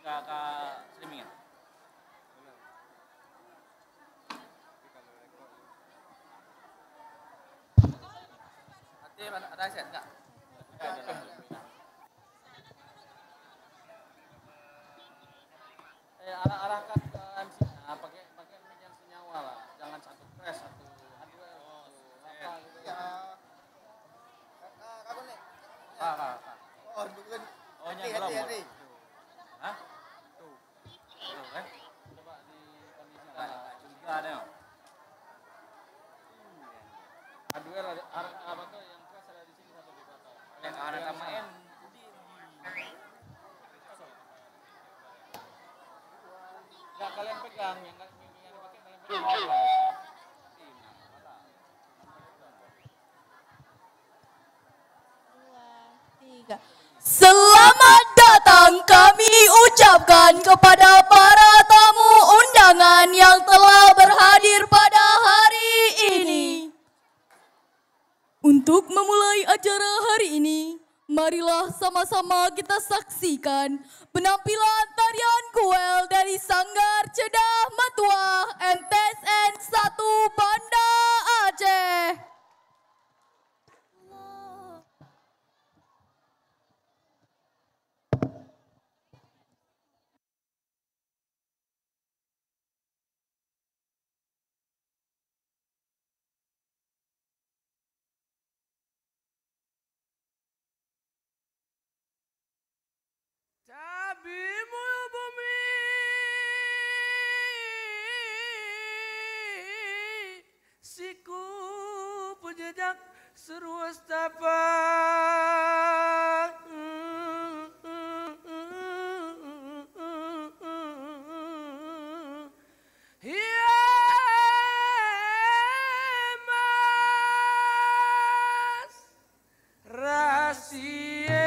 ke streaming ya? Nanti ada set enggak? Arahkan ke MC-nya, pakai mic yang senyawa lah, jangan satu press, satu hardware, apa gitu. Ya. Kakak nih. Kakak. Oh, bukan. Oh, hati. Hah? Tuh. Kan? Coba di kondisikan. Juga ada ya. Hardware apa tuh yang press ada di sini satu di kota. Yang ada tamain. Enggak kalian pegang yang pakai kalian pegang. Selamat datang kami ucapkan kepada para tamu undangan yang telah berhadir pada hari ini. Untuk memulai acara hari ini, marilah sama-sama kita saksikan penampilan tarian kuel dari Sanggar Cedah Matuah MTSN 1 Banda Aceh. Tabimu bumi siku pejejak seru estapa mas rahasia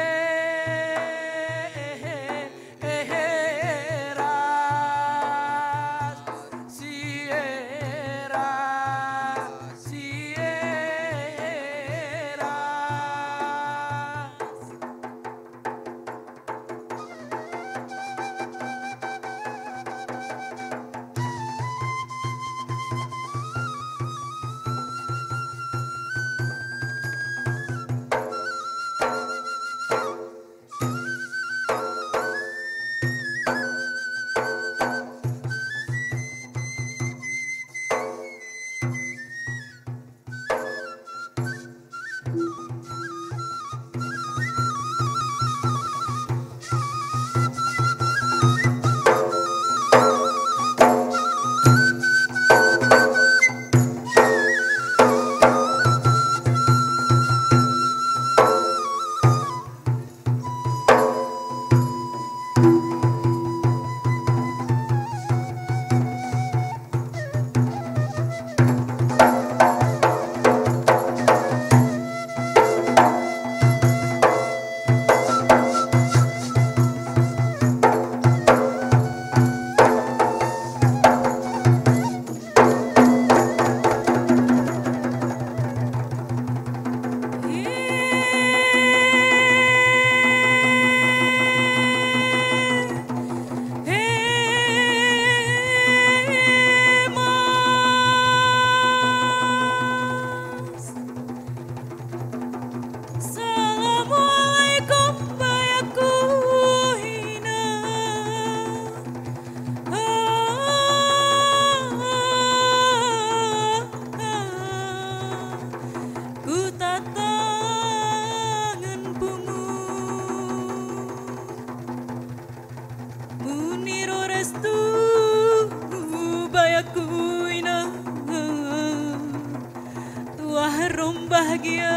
bahagia.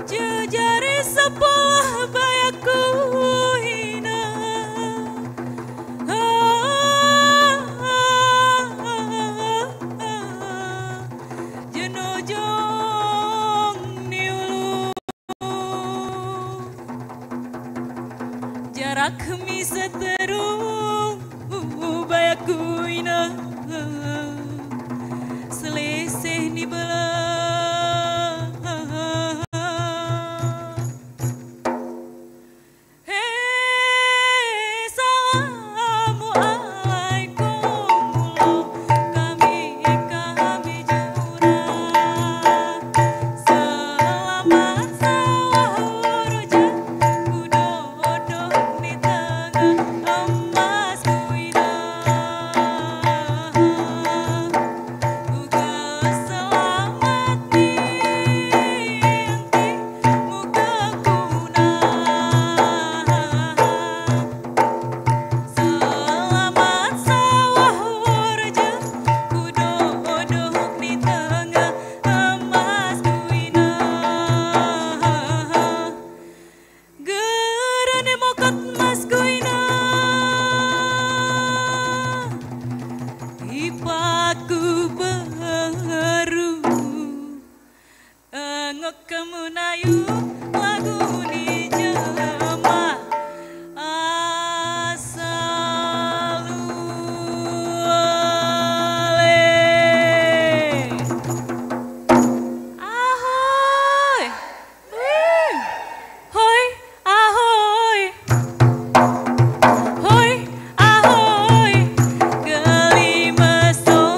Jejari sepolah bayaku hina. Lakmi seteru bayaku ina selesai ni belah. Hei assalamualaikum kami jurang selamat sahur ku duduk di tengah emas Ipaku baru engok kemunayu lagu ni jelema asalu ale ahoy hoi ahoy hoi ahoy kelima so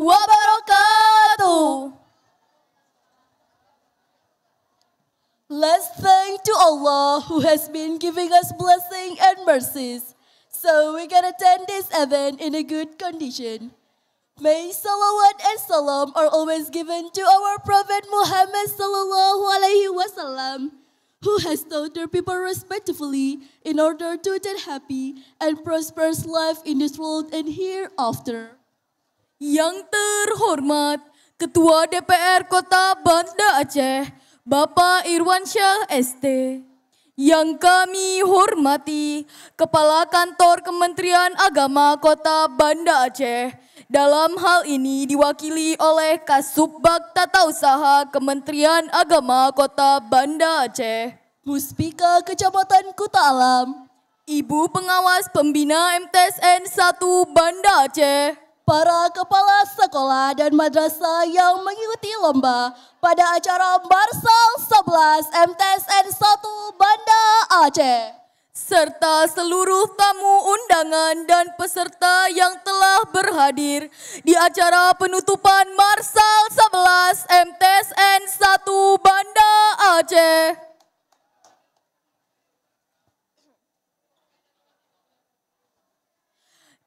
wabarakatuh. Let's thank to Allah who has been giving us blessing and mercies, so we can attend this event in a good condition. May salawat and salam are always given to our Prophet Muhammad sallallahu alaihi wasallam, who has taught their people respectfully in order to attain happy and prosperous life in this world and hereafter. Yang terhormat Ketua DPR Kota Banda Aceh, Bapak Irwansyah ST. Yang kami hormati Kepala Kantor Kementerian Agama Kota Banda Aceh. Dalam hal ini diwakili oleh Kasubag Tata Usaha Kementerian Agama Kota Banda Aceh. Muspika Kecamatan Kuta Alam. Ibu Pengawas Pembina MTSN 1 Banda Aceh. Para kepala sekolah dan madrasah yang mengikuti lomba pada acara Marsal 11 MTSN 1 Banda Aceh. Serta seluruh tamu undangan dan peserta yang telah berhadir di acara penutupan Marsal 11 MTSN 1 Banda Aceh.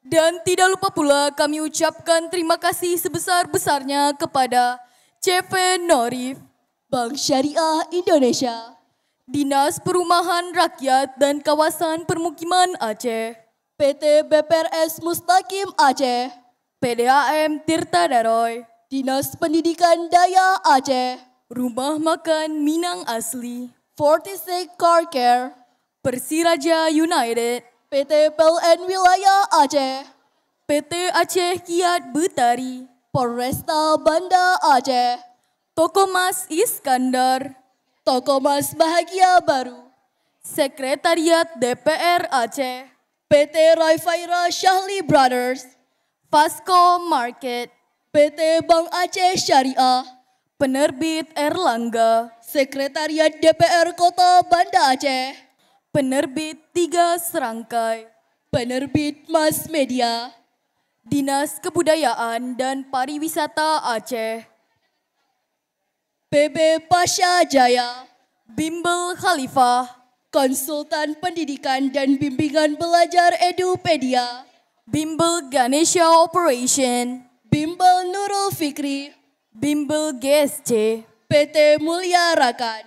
Dan tidak lupa pula kami ucapkan terima kasih sebesar-besarnya kepada CV Norif, Bank Syariah Indonesia, Dinas Perumahan Rakyat dan Kawasan Permukiman Aceh, PT BPRS Mustaqim Aceh, PDAM Tirta Daroy, Dinas Pendidikan Daya Aceh, Rumah Makan Minang Asli, 46 Car Care, Persiraja United, PT PLN Wilayah Aceh, PT Aceh Kiat Betari, Polresta Banda Aceh, Toko Mas Iskandar, Toko Mas Bahagia Baru, Sekretariat DPR Aceh, PT Raifaira Syahli Brothers, Fasco Market, PT Bank Aceh Syariah, Penerbit Erlangga, Sekretariat DPR Kota Banda Aceh, Penerbit 3 Serangkai, Penerbit Mass Media, Dinas Kebudayaan dan Pariwisata Aceh, PB Pasha Jaya, Bimbel Khalifah, Konsultan Pendidikan dan Bimbingan Belajar Edupedia, Bimbel Ganesha Operation, Bimbel Nurul Fikri, Bimbel GSC, PT Mulia Rakan,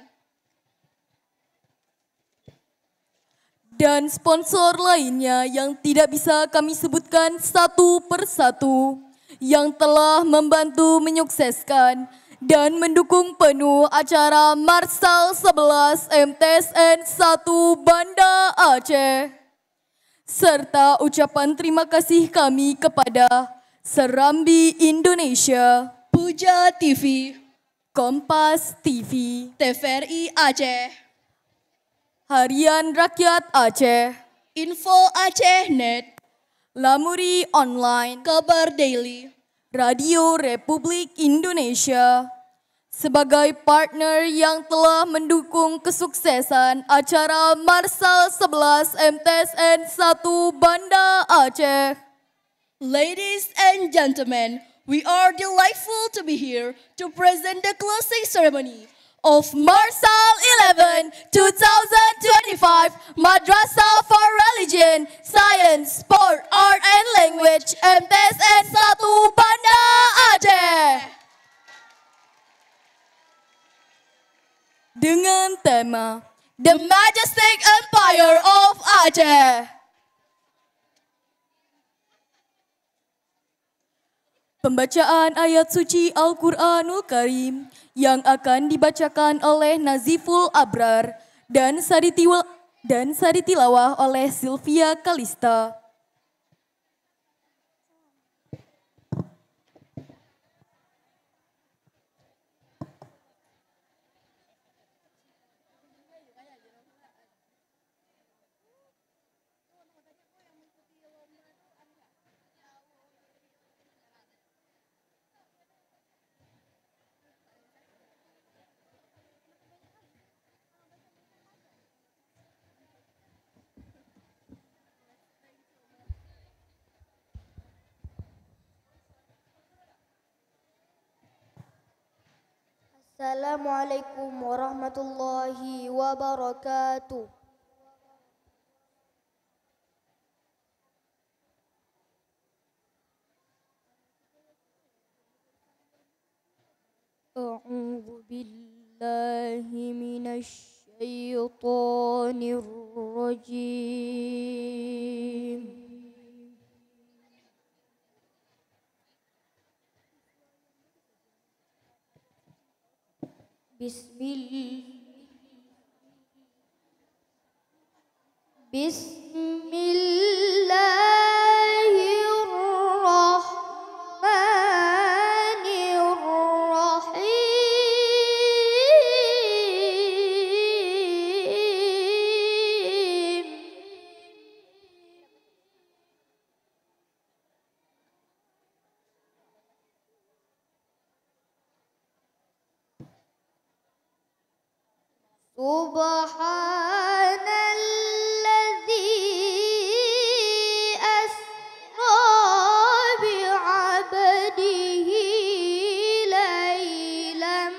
dan sponsor lainnya yang tidak bisa kami sebutkan satu persatu, yang telah membantu menyukseskan dan mendukung penuh acara Marsal 11 MTSN 1 Banda Aceh. Serta ucapan terima kasih kami kepada Serambi Indonesia, Puja TV, Kompas TV, TVRI Aceh, Harian Rakyat Aceh, Info Aceh Net, Lamuri Online, Kabar Daily, Radio Republik Indonesia, sebagai partner yang telah mendukung kesuksesan acara Marsal 11 MTSN 1 Banda Aceh. Ladies and gentlemen, we are delightful to be here to present the closing ceremony of Marsal 11 2025 Madrasah for Religion, Science, Sport, Art and Language MTSN 1 Banda Aceh. Dengan tema The Majestic Empire of Aceh. Pembacaan ayat suci Al-Quranul Karim yang akan dibacakan oleh Naziful Abrar dan sari tilawah oleh Sylvia Kalista. Assalamualaikum warahmatullahi wabarakatuh. A'udzu billahi minasy syaithanir rajim. Bismillahirrahmanirrahim. Subhanalladzi asra bi'abdihi laylan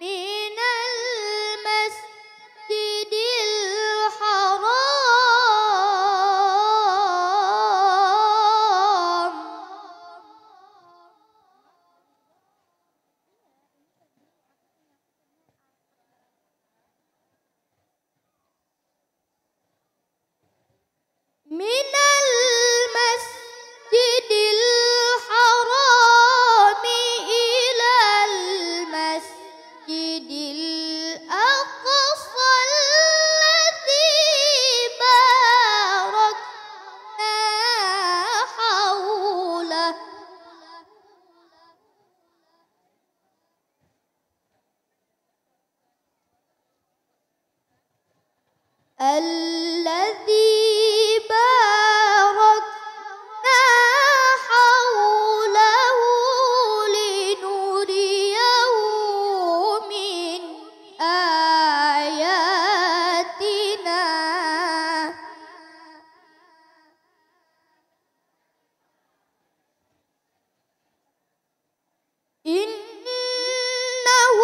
minal masjidil haram minal masjidil harami ilal masjidil aqsal ladzi barakna haulah الذي باركنا حوله لنريه من آياتنا إنه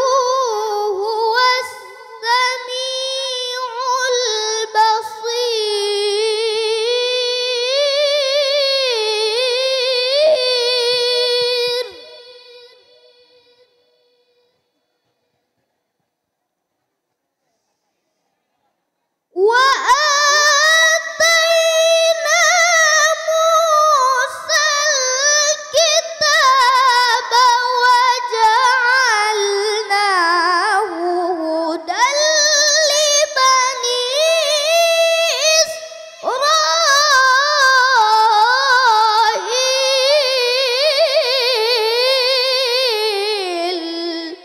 هو السميع البصير وآتينا موسى الكتاب وجعلناه هدى لبني إسرائيل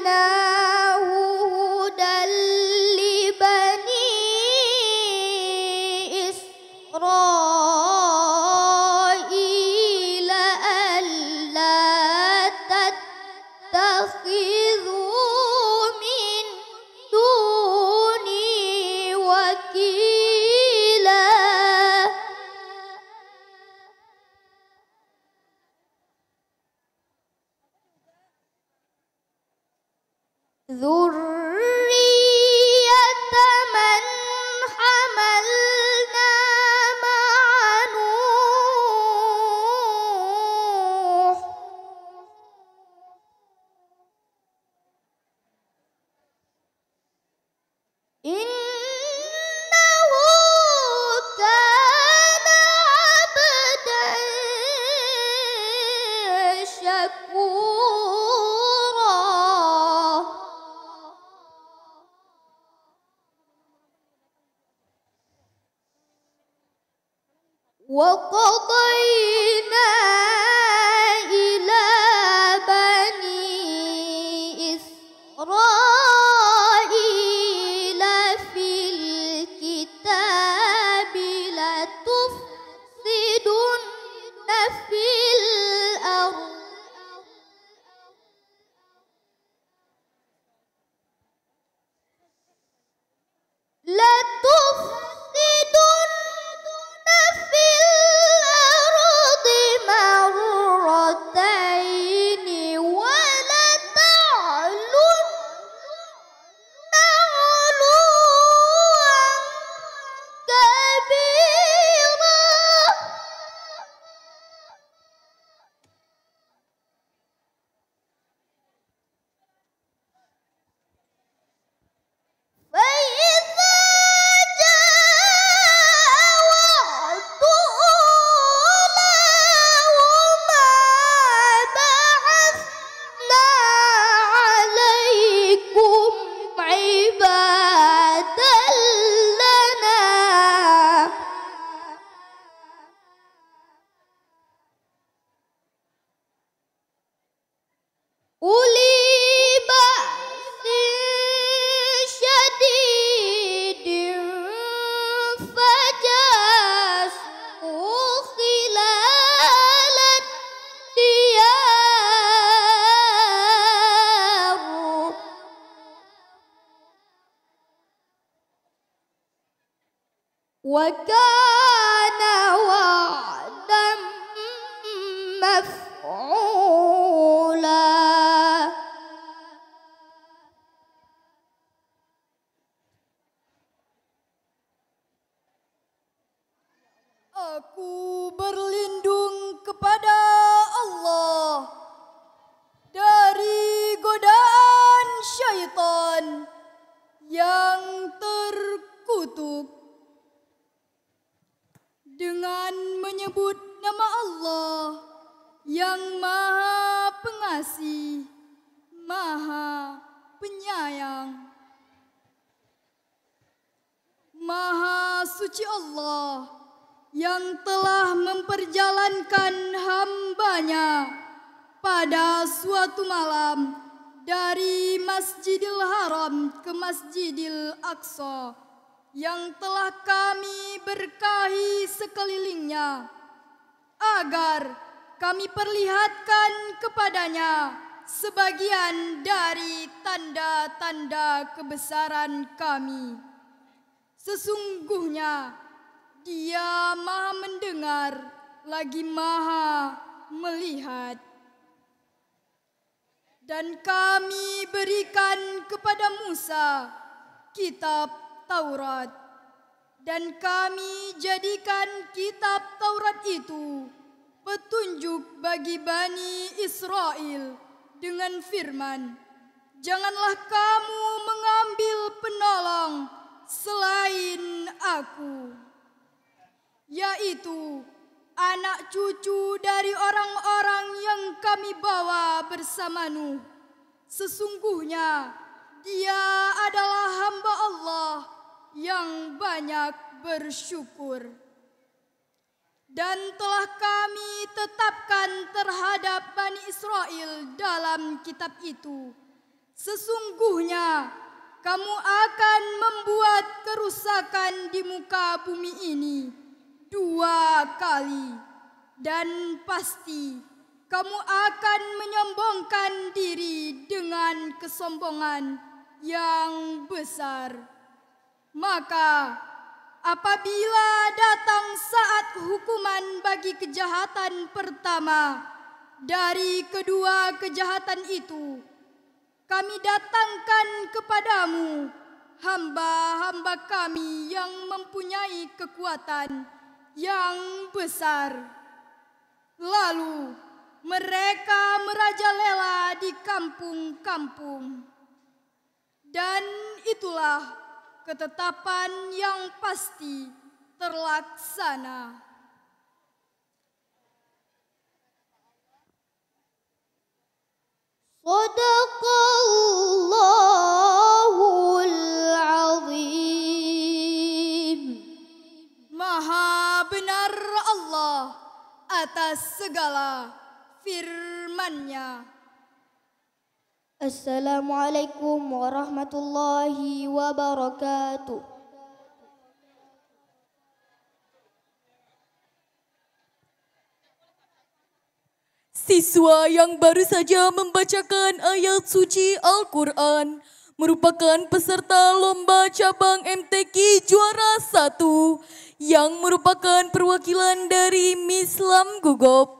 وجعلناه هدى لبني إسرائيل ألا تتخذوا من دوني وكيلا ذرية من حملنا مع نوح إنه كان عبدا شكورا وقضينا إلى بني إسرائيل في الكتاب لتفسدن في الأرض وكان وعدا مفعولا. Aku berlindung kepada Allah dari godaan syaitan yang terkutuk dengan menyebut nama Allah yang Maha Pengasih, Maha Penyayang. Maha suci Allah yang telah memperjalankan hambanya pada suatu malam dari Masjidil Haram ke Masjidil Aqsa yang telah kami berkahi sekelilingnya, agar kami perlihatkan kepadanya sebagian dari tanda-tanda kebesaran kami. Sesungguhnya Dia Maha mendengar lagi Maha melihat. Dan kami berikan kepada Musa kitab Taurat, dan kami jadikan kitab Taurat itu petunjuk bagi Bani Israel dengan firman, janganlah kamu mengambil penolong selain aku, yaitu anak cucu dari orang-orang yang kami bawa bersama Nuh. Sesungguhnya dia adalah hamba Allah yang banyak bersyukur. Dan telah kami tetapkan terhadap Bani Israel dalam kitab itu, sesungguhnya kamu akan membuat kerusakan di muka bumi ini 2 kali, dan pasti kamu akan menyombongkan diri dengan kesombongan yang besar. Maka apabila datang saat hukuman bagi kejahatan pertama dari kedua kejahatan itu, kami datangkan kepadamu hamba-hamba kami yang mempunyai kekuatan yang besar. Lalu mereka merajalela di kampung-kampung. Dan itulah ketetapan yang pasti terlaksana. Sadaqallahul azim. Maha benar Allah atas segala firman-Nya. Assalamualaikum warahmatullahi wabarakatuh. Siswa yang baru saja membacakan ayat suci Al-Quran merupakan peserta lomba cabang MTQ juara 1 yang merupakan perwakilan dari Mislam Gugup.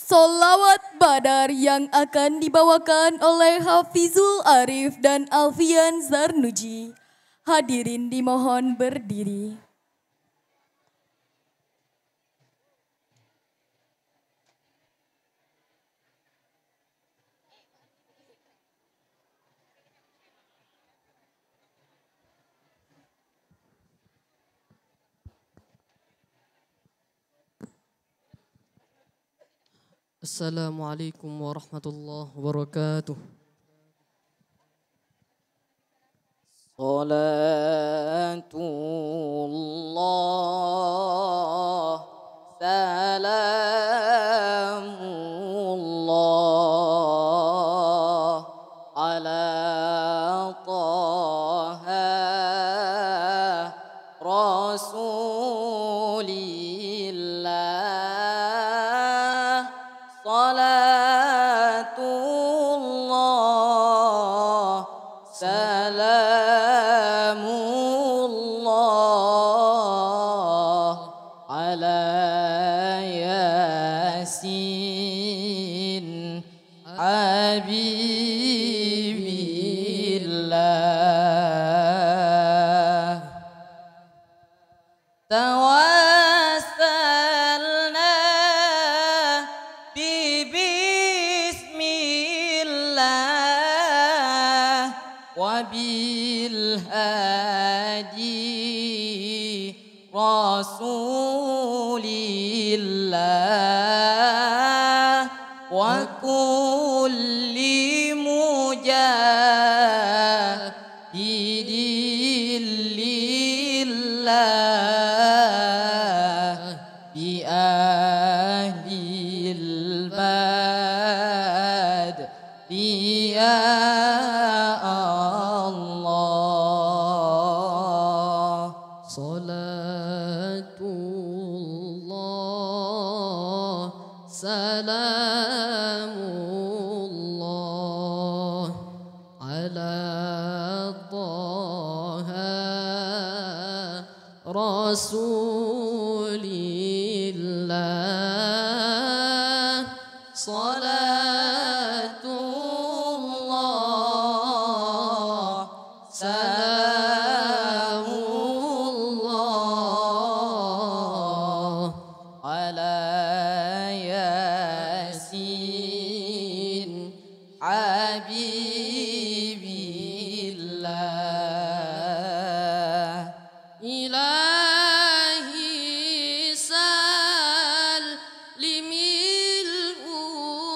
Solawat Badar yang akan dibawakan oleh Hafizul Arif dan Alfian Zarnuji. Hadirin dimohon berdiri. Assalamualaikum warahmatullahi wabarakatuh. Salatullah, salamullah ala taha rasulillah. Salatullah, salamullah الله توسلنا ببسم الله وبالهادي رسول الله وكل مجاهد لله بأهل البدر يا الله صلاة الله سلام الله على طه رسول الله صلاة الله سلام الله على ياسين حبيب الله إلهي سلم الأمة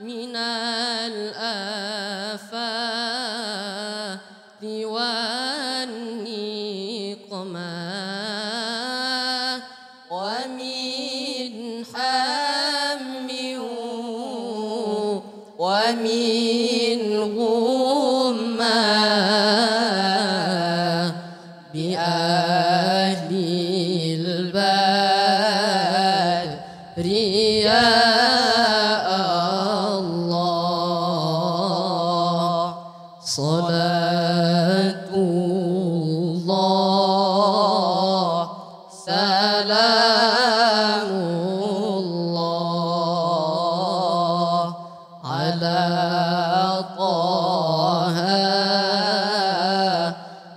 من الآفات والنقمة ومن هم ومن غمة بأهل البدر يا الله صلاة الله سلام الله على طه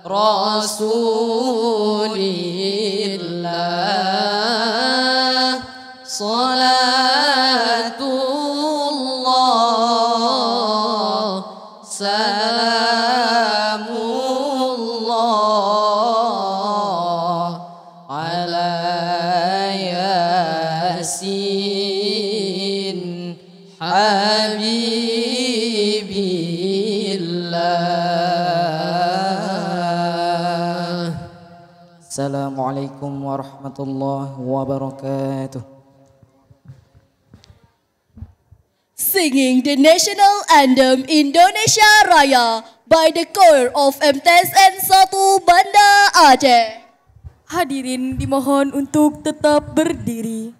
رسول الله صلاة الله سلام الله على ياسين حبيب الله السلام عليكم ورحمة الله وبركاته. Singing the national anthem Indonesia Raya by the choir of MTSN 1 Banda Aceh. Hadirin dimohon untuk tetap berdiri.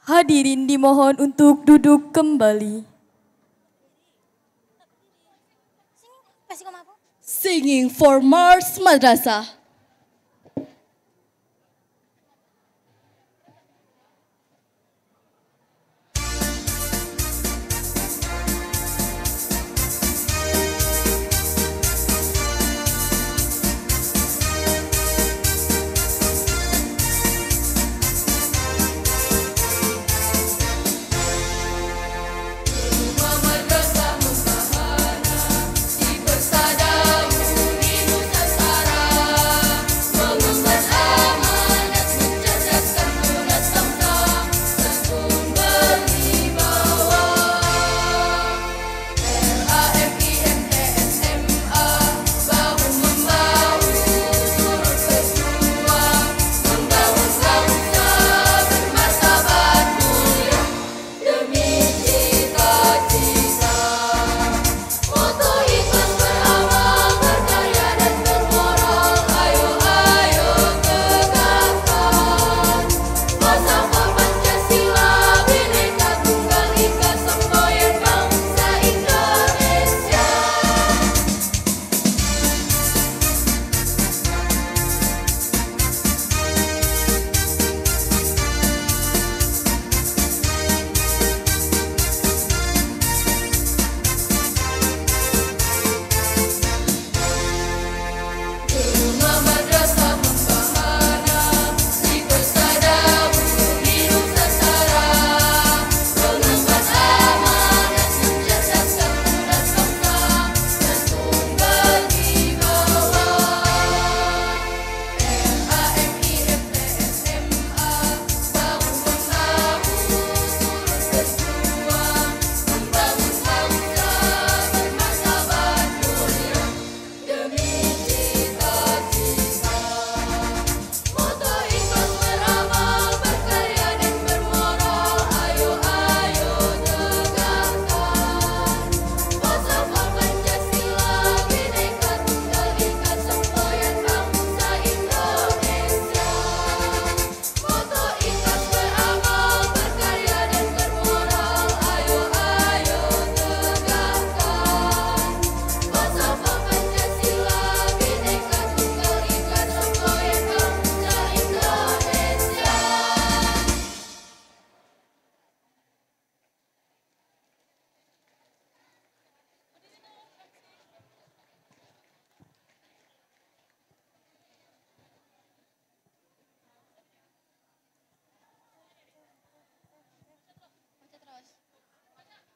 Hadirin dimohon untuk duduk kembali. Singing for Mars Madrasah.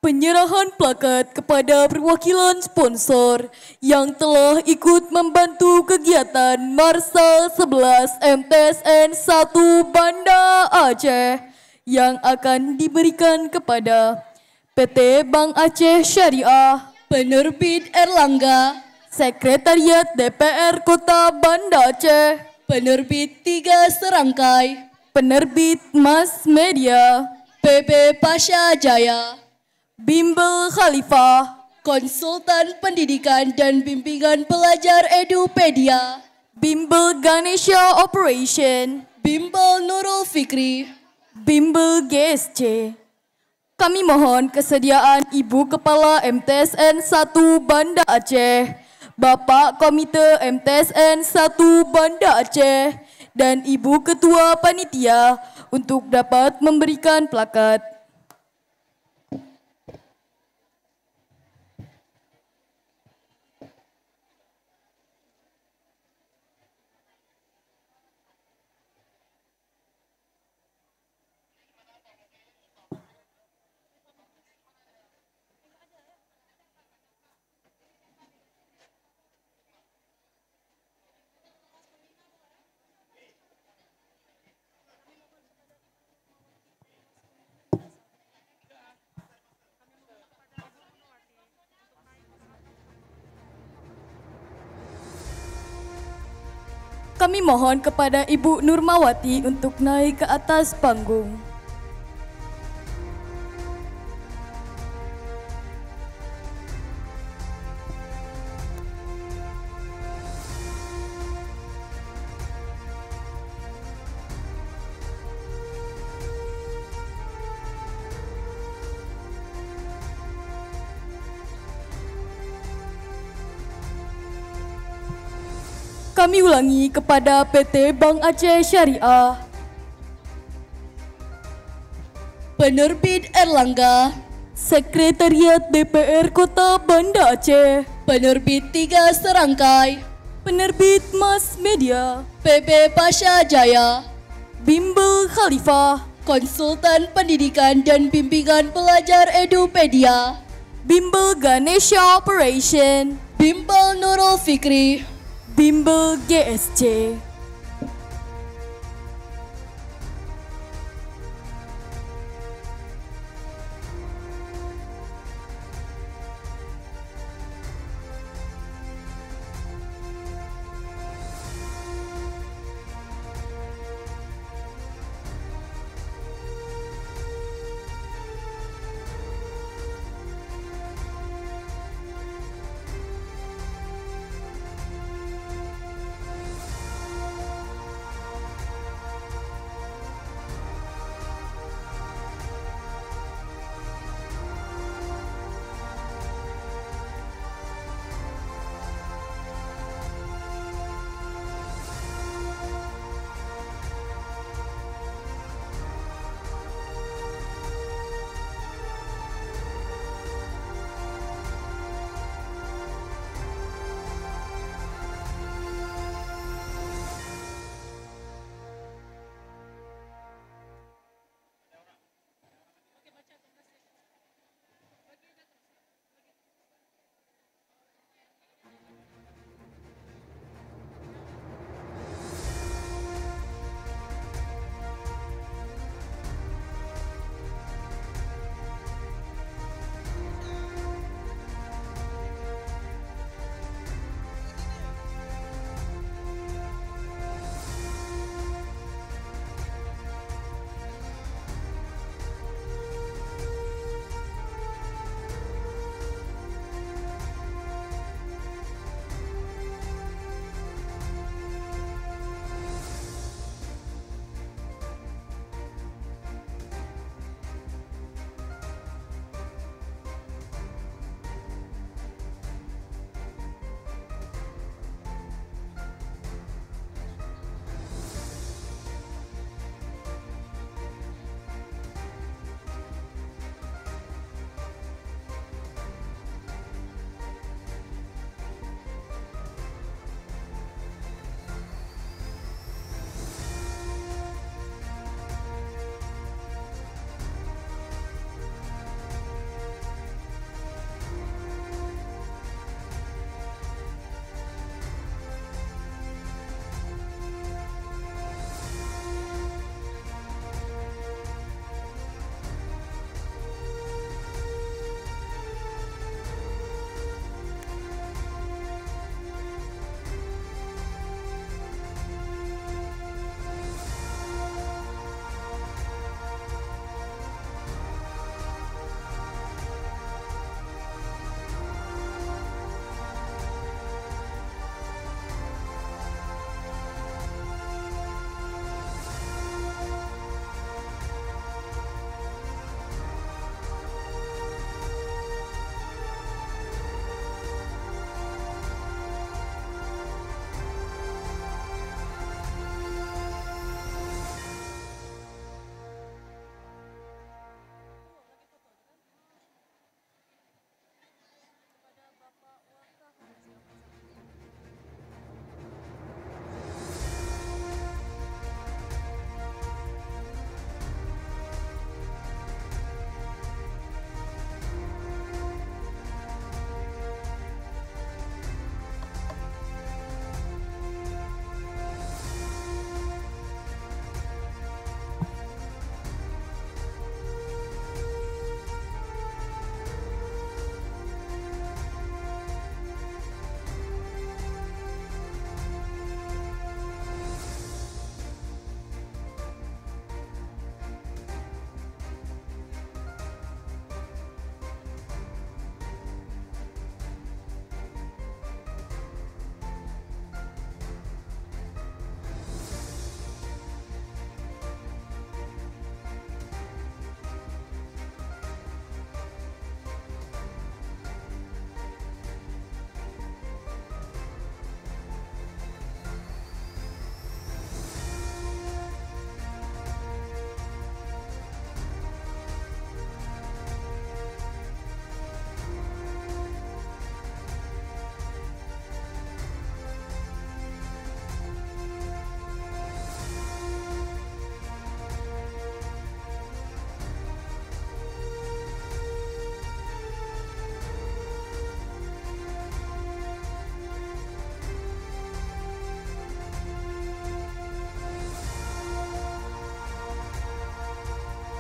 Penyerahan plakat kepada perwakilan sponsor yang telah ikut membantu kegiatan Marsal 11 MTSN 1 Banda Aceh yang akan diberikan kepada PT Bank Aceh Syariah, Penerbit Erlangga, Sekretariat DPR Kota Banda Aceh, Penerbit 3 Serangkai, Penerbit Mass Media, PP Pasha Jaya, Bimbel Khalifah, Konsultan Pendidikan dan Bimbingan Pelajar Edupedia, Bimbel Ganesha Operation, Bimbel Nurul Fikri, Bimbel GSC. Kami mohon kesediaan Ibu Kepala MTSN 1 Banda Aceh, Bapak Komite MTSN 1 Banda Aceh, dan Ibu Ketua Panitia untuk dapat memberikan plakat. Kami mohon kepada Ibu Nurmawati untuk naik ke atas panggung. Kami ulangi kepada PT Bank Aceh Syariah, Penerbit Erlangga, Sekretariat DPR Kota Banda Aceh, Penerbit 3 Serangkai, Penerbit Mass Media, PB Pasha Jaya, Bimbel Khalifah, Konsultan Pendidikan dan Bimbingan Pelajar Edupedia, Bimbel Ganesha Operation, Bimbel Nurul Fikri, Bimbel GSC.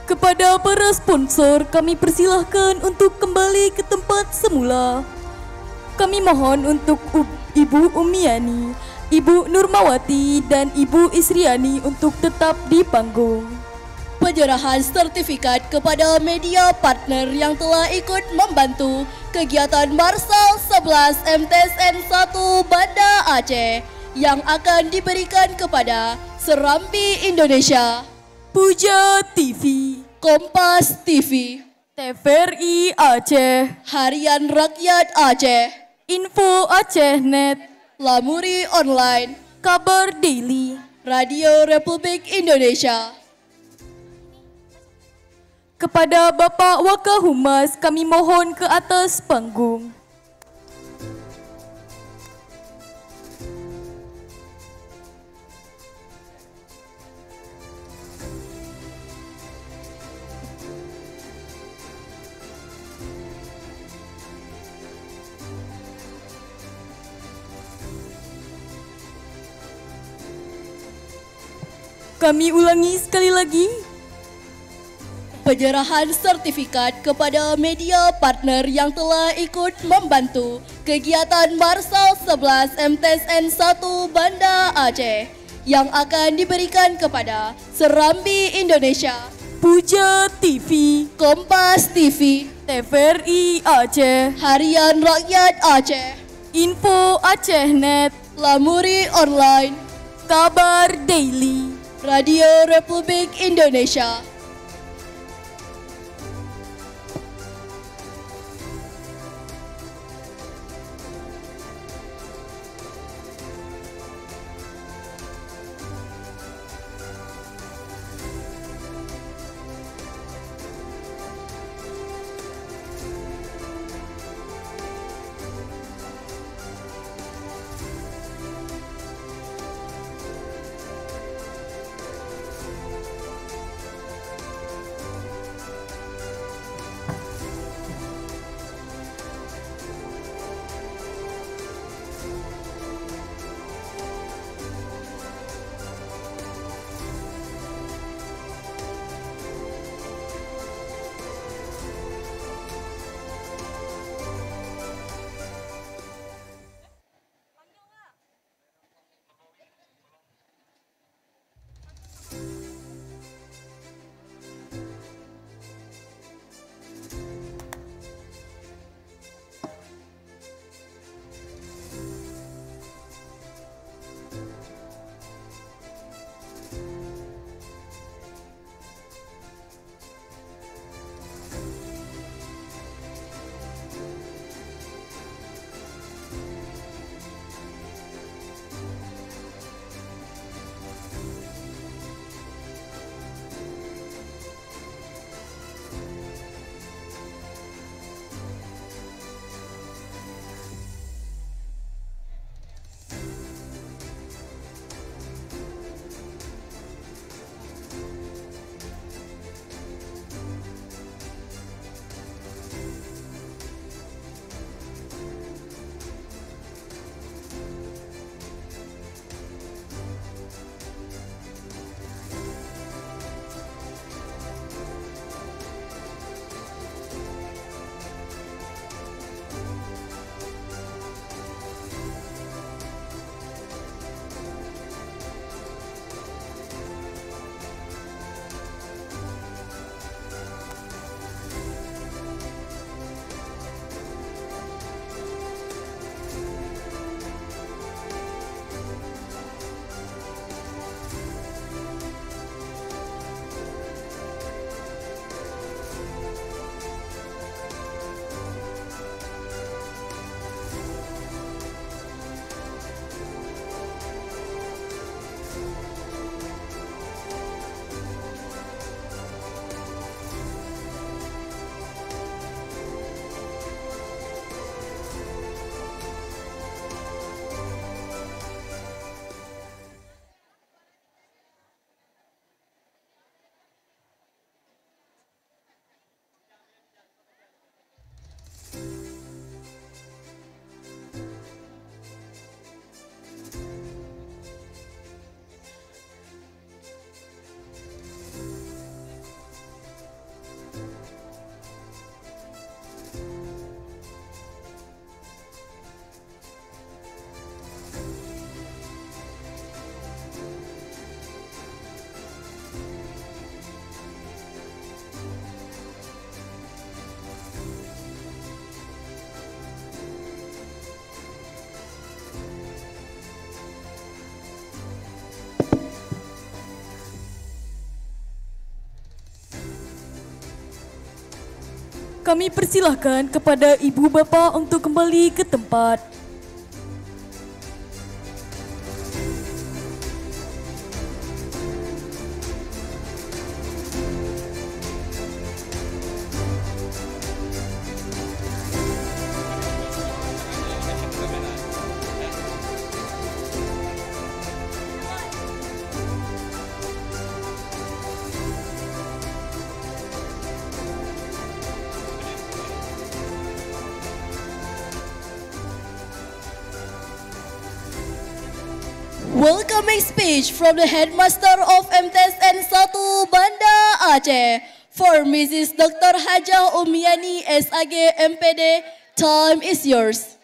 Kepada para sponsor, kami persilahkan untuk kembali ke tempat semula. Kami mohon untuk Ibu Umiani, Ibu Nurmawati, dan Ibu Isriani untuk tetap di panggung. Penyerahan sertifikat kepada media partner yang telah ikut membantu kegiatan Marsal 11 MTSN 1 Banda Aceh yang akan diberikan kepada Serambi Indonesia, Puja TV, Kompas TV, TVRI Aceh, Harian Rakyat Aceh, Info Aceh Net, Lamuri Online, Kabar Daily, Radio Republik Indonesia. Kepada Bapak Wakahumas, kami mohon ke atas panggung. Kami ulangi sekali lagi. Penyerahan sertifikat kepada media partner yang telah ikut membantu kegiatan Marsal 11 MTSN 1 Banda Aceh yang akan diberikan kepada Serambi Indonesia, Puja TV, Kompas TV, TVRI Aceh, Harian Rakyat Aceh, Info Aceh Net, Lamuri Online, Kabar Daily, Radio Republik Indonesia. kami persilahkan kepada ibu bapa untuk kembali ke tempat. Welcoming speech from the headmaster of MTSN 1 Banda Aceh for Mrs. Dr. Hajah Umiani SAG MPD. Time is yours.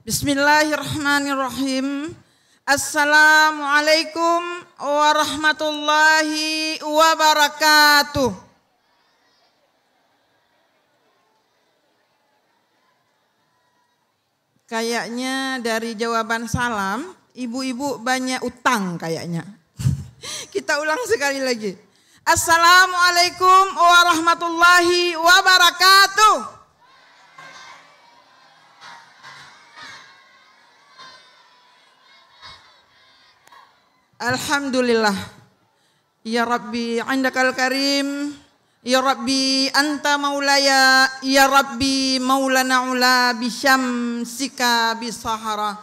Bismillahirrahmanirrahim. Assalamualaikum warahmatullahi wabarakatuh. Kayaknya dari jawaban salam, ibu-ibu banyak utang kayaknya. Kita ulang sekali lagi. Assalamualaikum warahmatullahi wabarakatuh. Alhamdulillah. Ya Rabbi andakal karim. Ya Rabbi anta maulaya. Ya Rabbi maulana ula bisyamsika bisahara.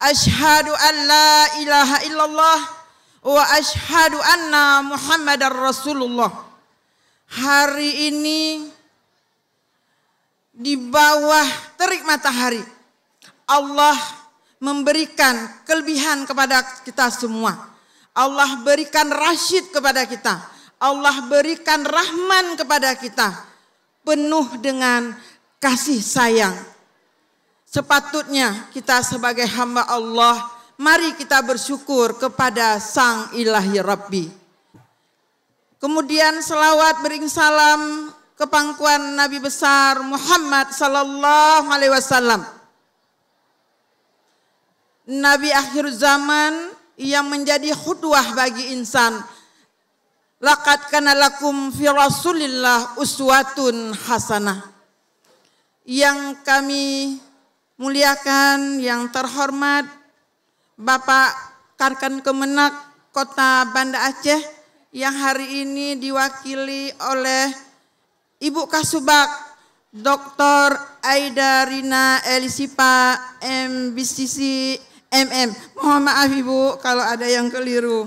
Ashhadu an la ilaha illallah. Wa ashhadu anna Muhammadar Rasulullah. Hari ini di bawah terik matahari Allah memberikan kelebihan kepada kita semua. Allah berikan rasyid kepada kita. Allah berikan rahman kepada kita. Penuh dengan kasih sayang. Sepatutnya kita sebagai hamba Allah, mari kita bersyukur kepada Sang Ilahi Rabbi. Kemudian selawat bering salam ke pangkuan Nabi besar Muhammad sallallahu alaihi wasallam. Nabi akhir zaman yang menjadi khudwah bagi insan. Laqad kana lakum fi Rasulillah uswatun hasanah. Yang kami muliakan, yang terhormat Bapak Karkan Kemenak Kota Banda Aceh yang hari ini diwakili oleh Ibu Kasubag Dr. Aida Rina Elisipa MBCC MM. Mohon maaf Ibu kalau ada yang keliru.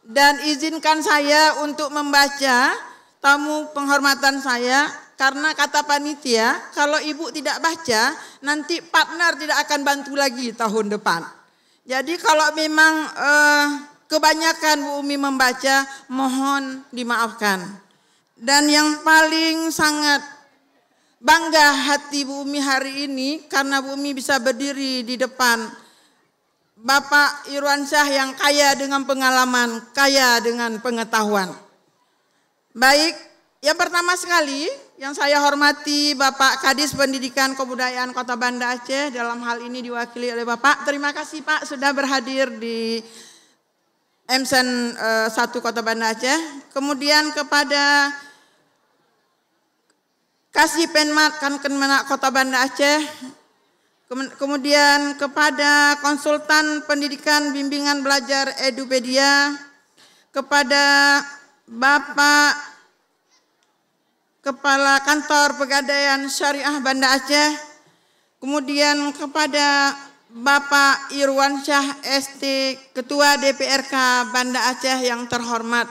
Dan izinkan saya untuk membaca tamu penghormatan saya karena kata panitia kalau Ibu tidak baca nanti partner tidak akan bantu lagi tahun depan. Jadi kalau memang kebanyakan Bu Umi membaca mohon dimaafkan. Dan yang paling sangat bangga hati Bu Umi hari ini karena Bu Umi bisa berdiri di depan Bapak Irwansyah yang kaya dengan pengalaman, kaya dengan pengetahuan. Baik, yang pertama sekali yang saya hormati Bapak Kadis Pendidikan Kebudayaan Kota Banda Aceh, dalam hal ini diwakili oleh Bapak. Terima kasih Pak sudah berhadir di MSN 1 Kota Banda Aceh. Kemudian kepada Kasih Penmat Kemenak Kota Banda Aceh, kemudian kepada konsultan pendidikan bimbingan belajar Edupedia, kepada Bapak Kepala Kantor Pegadaian Syariah Banda Aceh, kemudian kepada Bapak Irwansyah ST, Ketua DPRK Banda Aceh yang terhormat.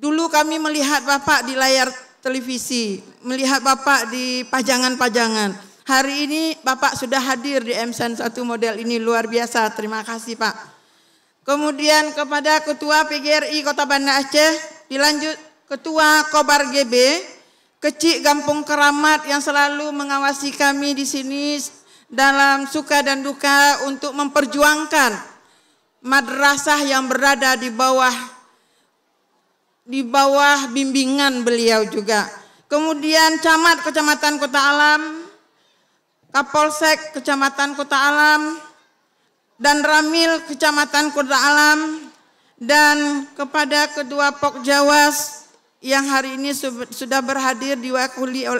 Dulu kami melihat Bapak di layar televisi, melihat Bapak di pajangan-pajangan. Hari ini Bapak sudah hadir di MSN 1 model ini, luar biasa. Terima kasih Pak. Kemudian kepada Ketua PGRI Kota Banda Aceh, dilanjut Ketua Kobar GB, Kecik Gampung Keramat yang selalu mengawasi kami di sini dalam suka dan duka untuk memperjuangkan madrasah yang berada di bawah bimbingan beliau juga. Kemudian Camat Kecamatan Kota Alam, Kapolsek Kecamatan Kota Alam, dan Ramil Kecamatan Kota Alam, dan kepada Kedua Pokjawas yang hari ini sudah berhadir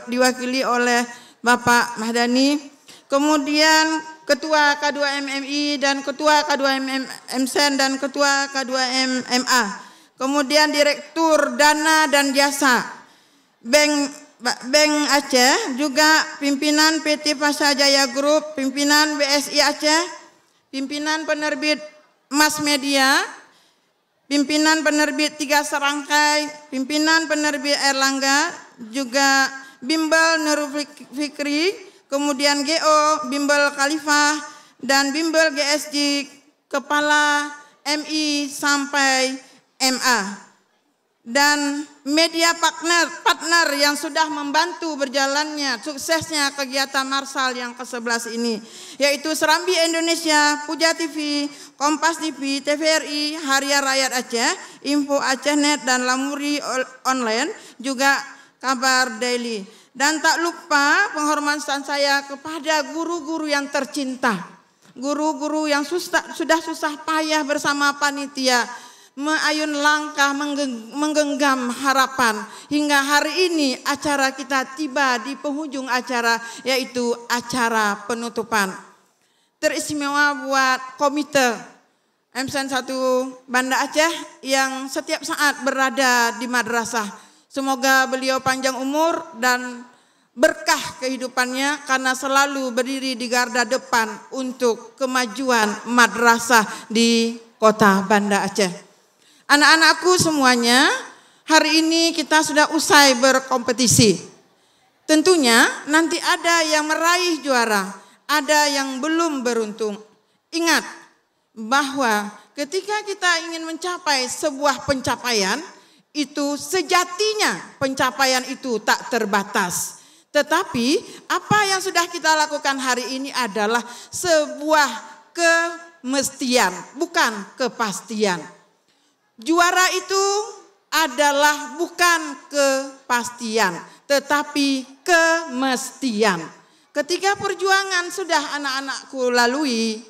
diwakili oleh Bapak Mahdani. Kemudian Ketua K2MMI dan Ketua K2MSN dan Ketua K2MMA. Kemudian Direktur Dana dan Jasa Bank Aceh, juga pimpinan PT Pasajaya Group, pimpinan BSI Aceh, pimpinan penerbit Mass Media, pimpinan penerbit 3 Serangkai, pimpinan penerbit Erlangga, juga Bimbel Nurul Fikri, kemudian GO Bimbel Khalifah, dan Bimbel GSG Kepala MI sampai MA, dan media partner yang sudah membantu berjalannya suksesnya kegiatan Marsal yang ke-11 ini, yaitu Serambi Indonesia, Puja TV, Kompas TV, TVRI, Harian Rakyat Aceh, Info Acehnet, dan Lamuri Online, juga Kabar Daily. Dan tak lupa penghormatan saya kepada guru-guru yang tercinta, guru-guru yang sudah susah payah bersama panitia, mengayun langkah, menggenggam harapan, hingga hari ini acara kita tiba di penghujung acara, yaitu acara penutupan. Teristimewa buat komite MSN 1 Banda Aceh yang setiap saat berada di madrasah. Semoga beliau panjang umur dan berkah kehidupannya, karena selalu berdiri di garda depan untuk kemajuan madrasah di Kota Banda Aceh. Anak-anakku semuanya, hari ini kita sudah usai berkompetisi. Tentunya nanti ada yang meraih juara, ada yang belum beruntung. Ingat bahwa ketika kita ingin mencapai sebuah pencapaian, itu sejatinya pencapaian itu tak terbatas. Tetapi apa yang sudah kita lakukan hari ini adalah sebuah kemestian, bukan kepastian. Juara itu adalah bukan kepastian, tetapi kemestian. Ketika perjuangan sudah anak-anakku lalui,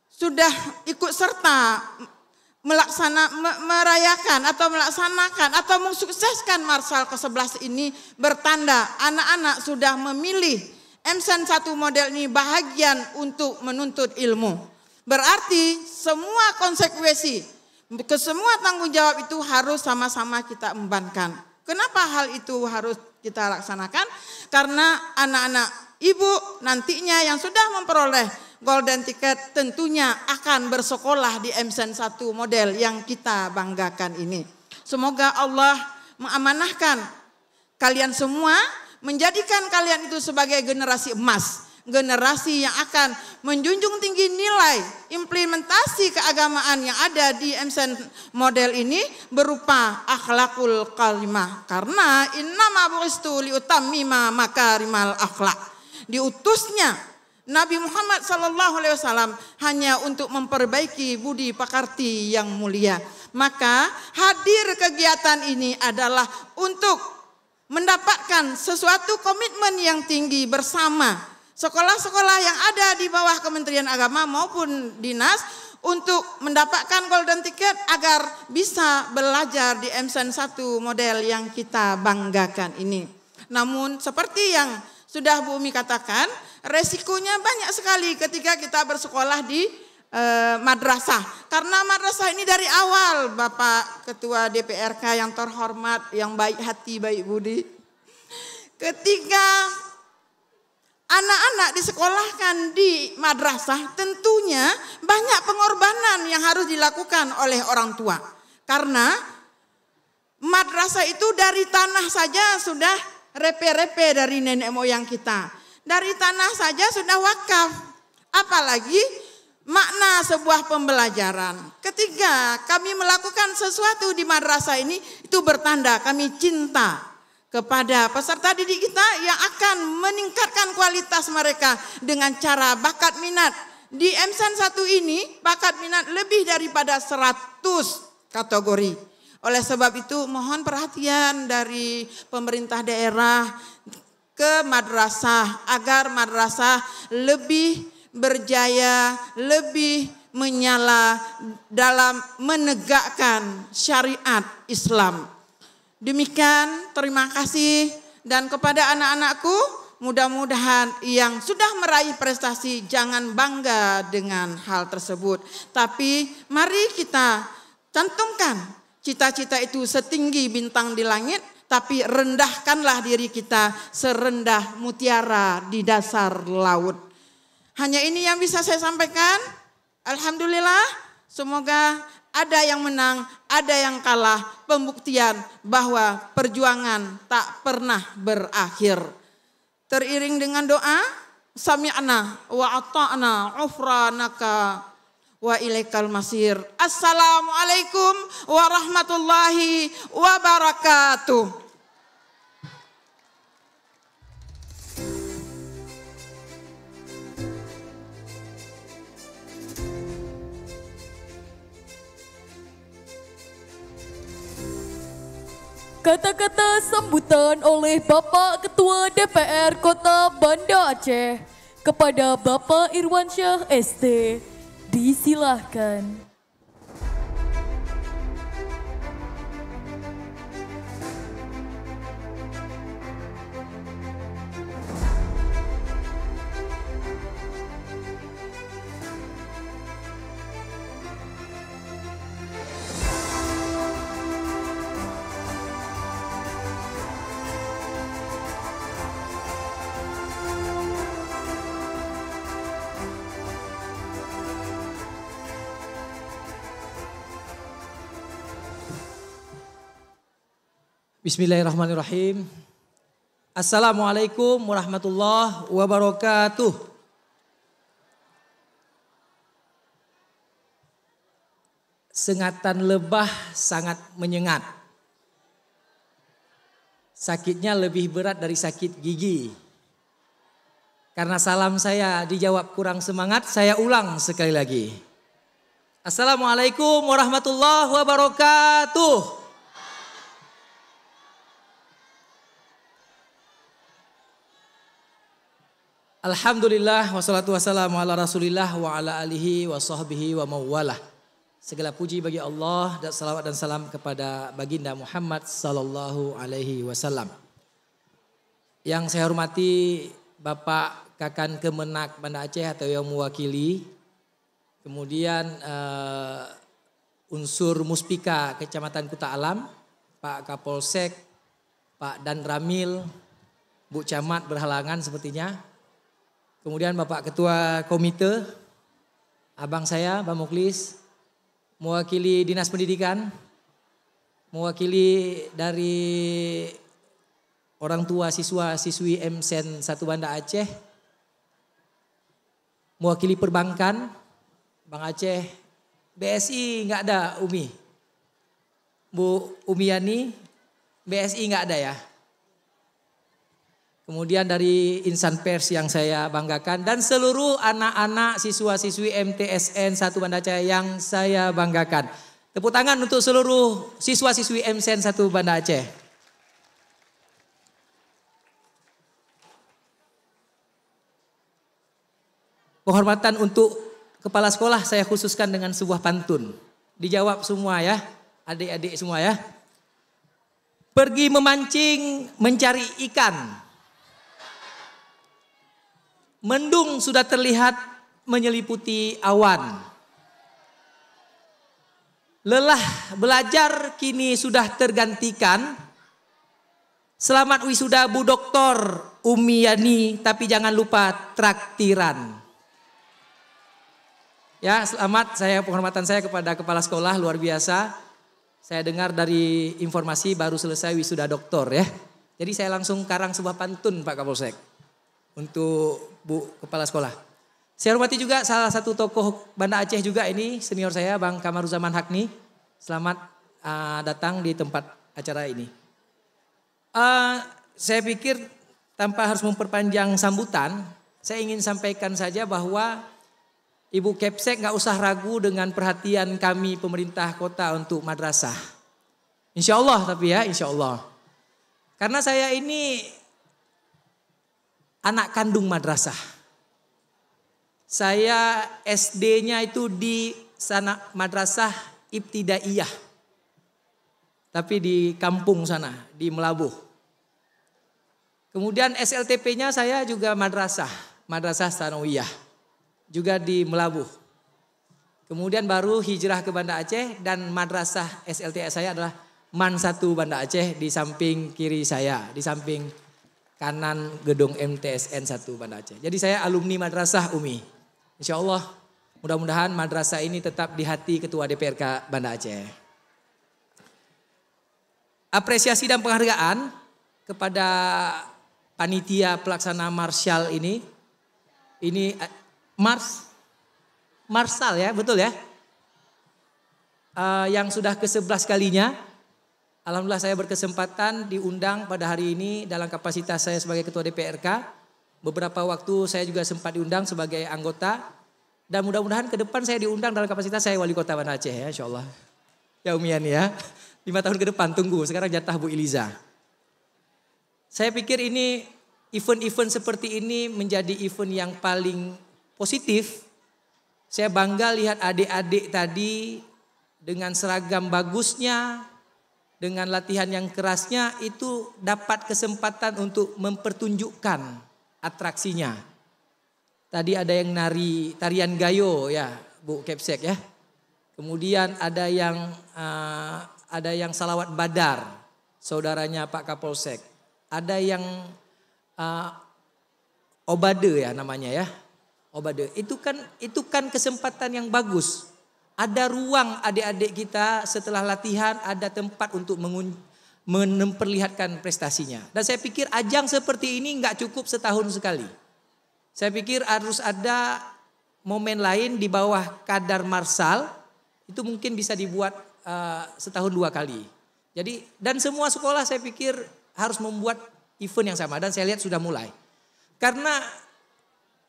sudah ikut serta merayakan atau melaksanakan atau mensukseskan Marsal ke-11 ini, bertanda anak-anak sudah memilih MSN 1 model ini bahagian untuk menuntut ilmu. Berarti semua konsekuensi, semua tanggung jawab itu harus sama-sama kita embankan. Kenapa hal itu harus kita laksanakan? Karena anak-anak ibu nantinya yang sudah memperoleh golden ticket tentunya akan bersekolah di MSN 1 model yang kita banggakan ini. Semoga Allah mengamanahkan kalian semua, menjadikan kalian itu sebagai generasi emas, generasi yang akan menjunjung tinggi nilai implementasi keagamaan yang ada di MSN model ini berupa akhlakul karimah. Karena innama bu'istu liutammima makarimal akhlak. Diutusnya Nabi Muhammad SAW hanya untuk memperbaiki budi pekerti yang mulia. Maka hadir kegiatan ini adalah untuk mendapatkan sesuatu komitmen yang tinggi bersama sekolah-sekolah yang ada di bawah Kementerian Agama maupun dinas untuk mendapatkan golden ticket agar bisa belajar di MSN 1 model yang kita banggakan ini. Namun seperti yang sudah Bu Umi katakan, resikonya banyak sekali ketika kita bersekolah di madrasah. Karena madrasah ini dari awal, Bapak Ketua DPRK yang terhormat, yang baik hati, baik budi, ketika anak-anak disekolahkan di madrasah, tentunya banyak pengorbanan yang harus dilakukan oleh orang tua. Karena madrasah itu dari tanah saja sudah repe-repe dari nenek moyang kita. Dari tanah saja sudah wakaf. Apalagi makna sebuah pembelajaran. Ketika kami melakukan sesuatu di madrasah ini, itu bertanda kami cinta kepada peserta didik kita yang akan meningkatkan kualitas mereka dengan cara bakat minat. Di MSen 1 ini bakat minat lebih daripada 100 kategori. Oleh sebab itu mohon perhatian dari pemerintah daerah ke madrasah agar madrasah lebih berjaya, lebih menyala dalam menegakkan syariat Islam. Demikian, terima kasih, dan kepada anak-anakku, mudah-mudahan yang sudah meraih prestasi jangan bangga dengan hal tersebut. Tapi mari kita cantumkan cita-cita itu setinggi bintang di langit, tapi rendahkanlah diri kita serendah mutiara di dasar laut. Hanya ini yang bisa saya sampaikan. Alhamdulillah, semoga ada yang menang, ada yang kalah, pembuktian bahwa perjuangan tak pernah berakhir. Teriring dengan doa, sami'na wa ata'na ghufranaka wa ilaikal masir. Assalamualaikum warahmatullahi wabarakatuh. Kata-kata sambutan oleh Bapak Ketua DPR Kota Banda Aceh kepada Bapak Irwansyah ST. Disilahkan. Bismillahirrahmanirrahim. Assalamualaikum warahmatullahi wabarakatuh. Sengatan lebah sangat menyengat. Sakitnya lebih berat dari sakit gigi. Karena salam saya dijawab kurang semangat, saya ulang sekali lagi. Assalamualaikum warahmatullahi wabarakatuh. Alhamdulillah wassalatu wassalamu ala rasulillah wa ala alihi wa sahbihi wa mawalah. Segala puji bagi Allah dan salawat dan salam kepada baginda Muhammad sallallahu alaihi wasallam. Yang saya hormati Bapak Kakan Kemenak Banda Aceh atau yang mewakili. Kemudian unsur Muspika Kecamatan Kuta Alam, Pak Kapolsek, Pak Dan Ramil, Bu Camat berhalangan sepertinya. Kemudian Bapak Ketua Komite, abang saya, Bang Muklis, mewakili Dinas Pendidikan, mewakili dari orang tua siswa-siswi MSen 1 Banda Aceh, mewakili perbankan, Bang Aceh, BSI nggak ada Umi, Bu Umiani, BSI nggak ada ya. Kemudian dari insan pers yang saya banggakan dan seluruh anak-anak siswa-siswi MTSN 1 Banda Aceh yang saya banggakan. Tepuk tangan untuk seluruh siswa-siswi MTSN 1 Banda Aceh. Penghormatan untuk kepala sekolah saya khususkan dengan sebuah pantun. Dijawab semua ya, adik-adik semua ya. pergi memancing mencari ikan. Mendung sudah terlihat menyeliputi awan. Lelah belajar kini sudah tergantikan. Selamat wisuda Bu Doktor Umi Yani, tapi jangan lupa traktiran. Ya, selamat penghormatan saya kepada kepala sekolah luar biasa. Saya dengar dari informasi baru selesai wisuda doktor ya. Jadi saya langsung karang sebuah pantun Pak Kapolsek untuk Bu kepala sekolah. Saya hormati juga salah satu tokoh Banda Aceh juga ini, senior saya Bang Kamaruzaman Hakni. Selamat datang di tempat acara ini. Saya pikir tanpa harus memperpanjang sambutan, saya ingin sampaikan saja bahwa Ibu Kepsek gak usah ragu dengan perhatian kami pemerintah kota untuk madrasah. Insya Allah tapi ya, insya Allah. Karena saya ini anak kandung madrasah. Saya SD-nya itu di sana madrasah Ibtidaiyah. Tapi di kampung sana, di Melabuh. Kemudian SLTP-nya saya juga madrasah Tsanawiyah. Juga di Melabuh. Kemudian baru hijrah ke Banda Aceh dan madrasah SLTA saya adalah MAN 1 Banda Aceh di samping kiri saya. Di samping kanan gedung MTSN 1 Banda Aceh. Jadi saya alumni madrasah Umi. Insya Allah mudah-mudahan madrasah ini tetap di hati Ketua DPRK Banda Aceh. Apresiasi dan penghargaan kepada panitia pelaksana Marshall ini Marshall ya, betul ya? Yang sudah ke-11 kalinya. Alhamdulillah saya berkesempatan diundang pada hari ini dalam kapasitas saya sebagai Ketua DPRK. Beberapa waktu saya juga sempat diundang sebagai anggota. Dan mudah-mudahan ke depan saya diundang dalam kapasitas saya Wali Kota Banda Aceh ya, insya Allah. Ya Umian ya, 5 tahun ke depan tunggu, sekarang jatah Bu Iliza. Saya pikir ini event-event seperti ini menjadi event yang paling positif. Saya bangga lihat adik-adik tadi dengan seragam bagusnya, dengan latihan yang kerasnya itu dapat kesempatan untuk mempertunjukkan atraksinya. Tadi ada yang nari tarian gayo ya Bu Kepsek ya. Kemudian ada yang salawat badar, saudaranya Pak Kapolsek. Ada yang obade ya namanya ya. Obade. Itu kan kesempatan yang bagus. Ada ruang adik-adik kita setelah latihan, ada tempat untuk memperlihatkan prestasinya. Dan saya pikir ajang seperti ini nggak cukup setahun sekali. Saya pikir harus ada momen lain di bawah kadar Marshall. Itu mungkin bisa dibuat setahun 2 kali. Jadi dan semua sekolah saya pikir harus membuat event yang sama dan saya lihat sudah mulai. Karena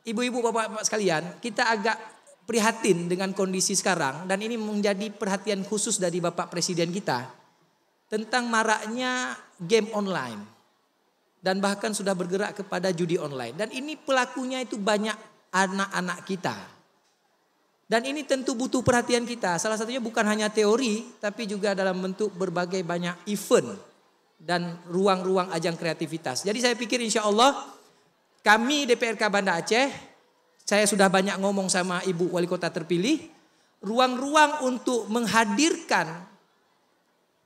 ibu-ibu bapak-bapak sekalian, kita agak prihatin dengan kondisi sekarang dan ini menjadi perhatian khusus dari Bapak Presiden kita tentang maraknya game online dan bahkan sudah bergerak kepada judi online dan ini pelakunya itu banyak anak-anak kita. Dan ini tentu butuh perhatian kita. Salah satunya bukan hanya teori tapi juga dalam bentuk berbagai banyak event dan ruang-ruang ajang kreativitas. Jadi saya pikir insya Allah kami DPRK Banda Aceh, saya sudah banyak ngomong sama Ibu Wali Kota terpilih, ruang-ruang untuk menghadirkan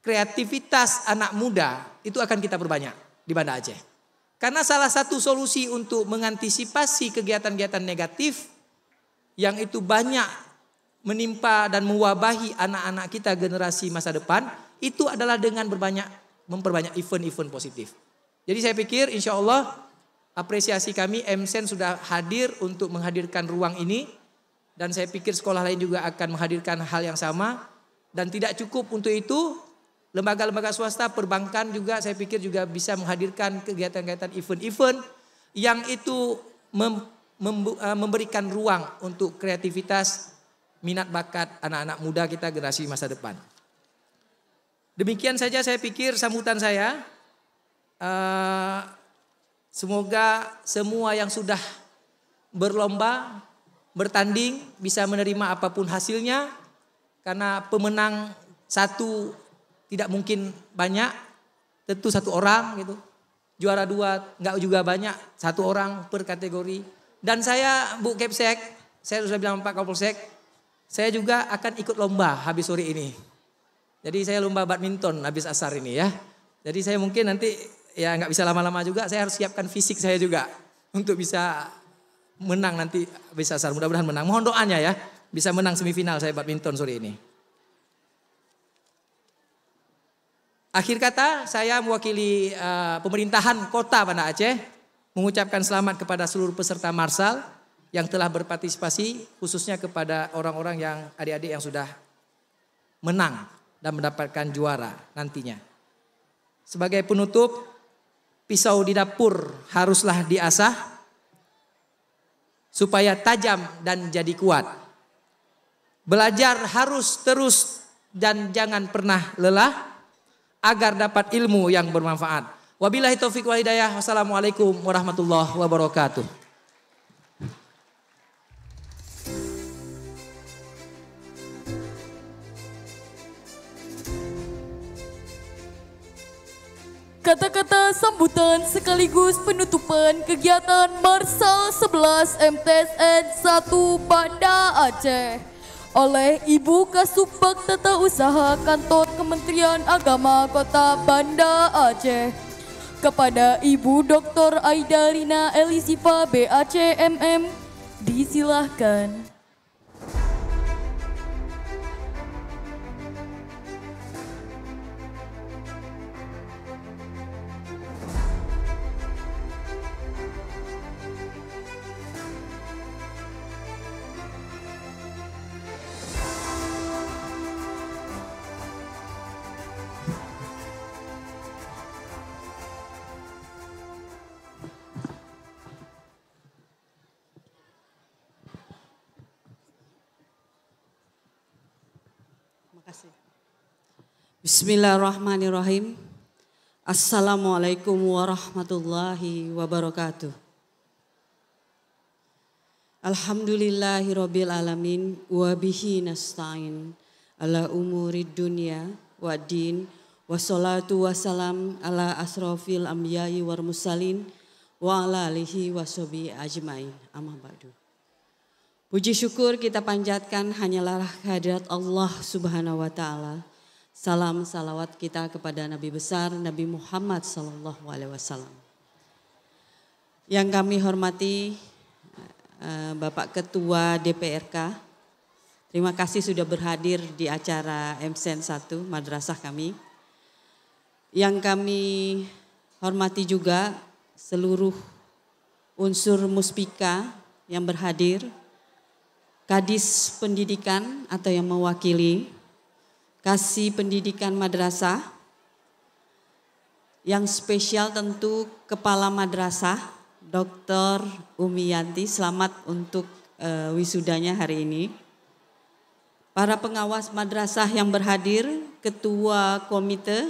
kreativitas anak muda itu akan kita perbanyak di Banda Aceh. Karena salah satu solusi untuk mengantisipasi kegiatan-kegiatan negatif yang itu banyak menimpa dan mewabahi anak-anak kita generasi masa depan, itu adalah dengan memperbanyak event-event positif. Jadi saya pikir insya Allah apresiasi kami MSen sudah hadir untuk menghadirkan ruang ini dan saya pikir sekolah lain juga akan menghadirkan hal yang sama dan tidak cukup untuk itu lembaga-lembaga swasta perbankan juga saya pikir juga bisa menghadirkan kegiatan-kegiatan event-event yang itu memberikan ruang untuk kreativitas minat bakat anak-anak muda kita generasi masa depan. Demikian saja saya pikir sambutan saya. Semoga semua yang sudah berlomba, bertanding bisa menerima apapun hasilnya. Karena pemenang satu tidak mungkin banyak. tentu 1 orang gitu. Juara 2 nggak juga banyak, 1 orang per kategori. Dan saya Bu Kepsek, saya sudah bilang Pak Kapolsek, saya juga akan ikut lomba habis sore ini. Jadi saya lomba badminton habis asar ini ya. Jadi saya mungkin nanti ya nggak bisa lama-lama juga, saya harus siapkan fisik saya juga untuk bisa menang nanti habis asar. Mudah-mudahan menang. Mohon doanya ya, bisa menang semifinal saya badminton sore ini. Akhir kata, saya mewakili pemerintahan Kota Banda Aceh mengucapkan selamat kepada seluruh peserta Marsal yang telah berpartisipasi, khususnya kepada orang-orang yang adik-adik yang sudah menang dan mendapatkan juara nantinya. Sebagai penutup, pisau di dapur haruslah diasah supaya tajam dan jadi kuat. Belajar harus terus dan jangan pernah lelah agar dapat ilmu yang bermanfaat. Wabillahi taufiq wal hidayah. Wassalamualaikum warahmatullahi wabarakatuh. Kata-kata sambutan sekaligus penutupan kegiatan Marsal 11 MTSN 1 Banda Aceh oleh Ibu Kasubag Tata Usaha Kantor Kementerian Agama Kota Banda Aceh kepada Ibu Dr. Aida Rina Elisifa BAC MM disilahkan. Bismillahirrahmanirrahim. Assalamualaikum warahmatullahi wabarakatuh. Alhamdulillahirabbil alamin wa bihi nasta'in ala umurid dunya waddin wassalatu wassalam ala asrofil anbiya'i wal mursalin wa ala alihi washabihi ajmain. Amma ba'du. Puji syukur kita panjatkan hanyalah kehadirat Allah Subhanahu wa taala. Salam salawat kita kepada Nabi besar Nabi Muhammad sallallahu alaihi wasallam. Yang kami hormati Bapak Ketua DPRK. Terima kasih sudah berhadir di acara MSN 1 madrasah kami. Yang kami hormati juga seluruh unsur muspika yang berhadir. Kadis pendidikan atau yang mewakili Kasih Pendidikan Madrasah, yang spesial tentu Kepala Madrasah Dr. Umi Yanti, selamat untuk wisudanya hari ini. Para pengawas madrasah yang berhadir, ketua komite,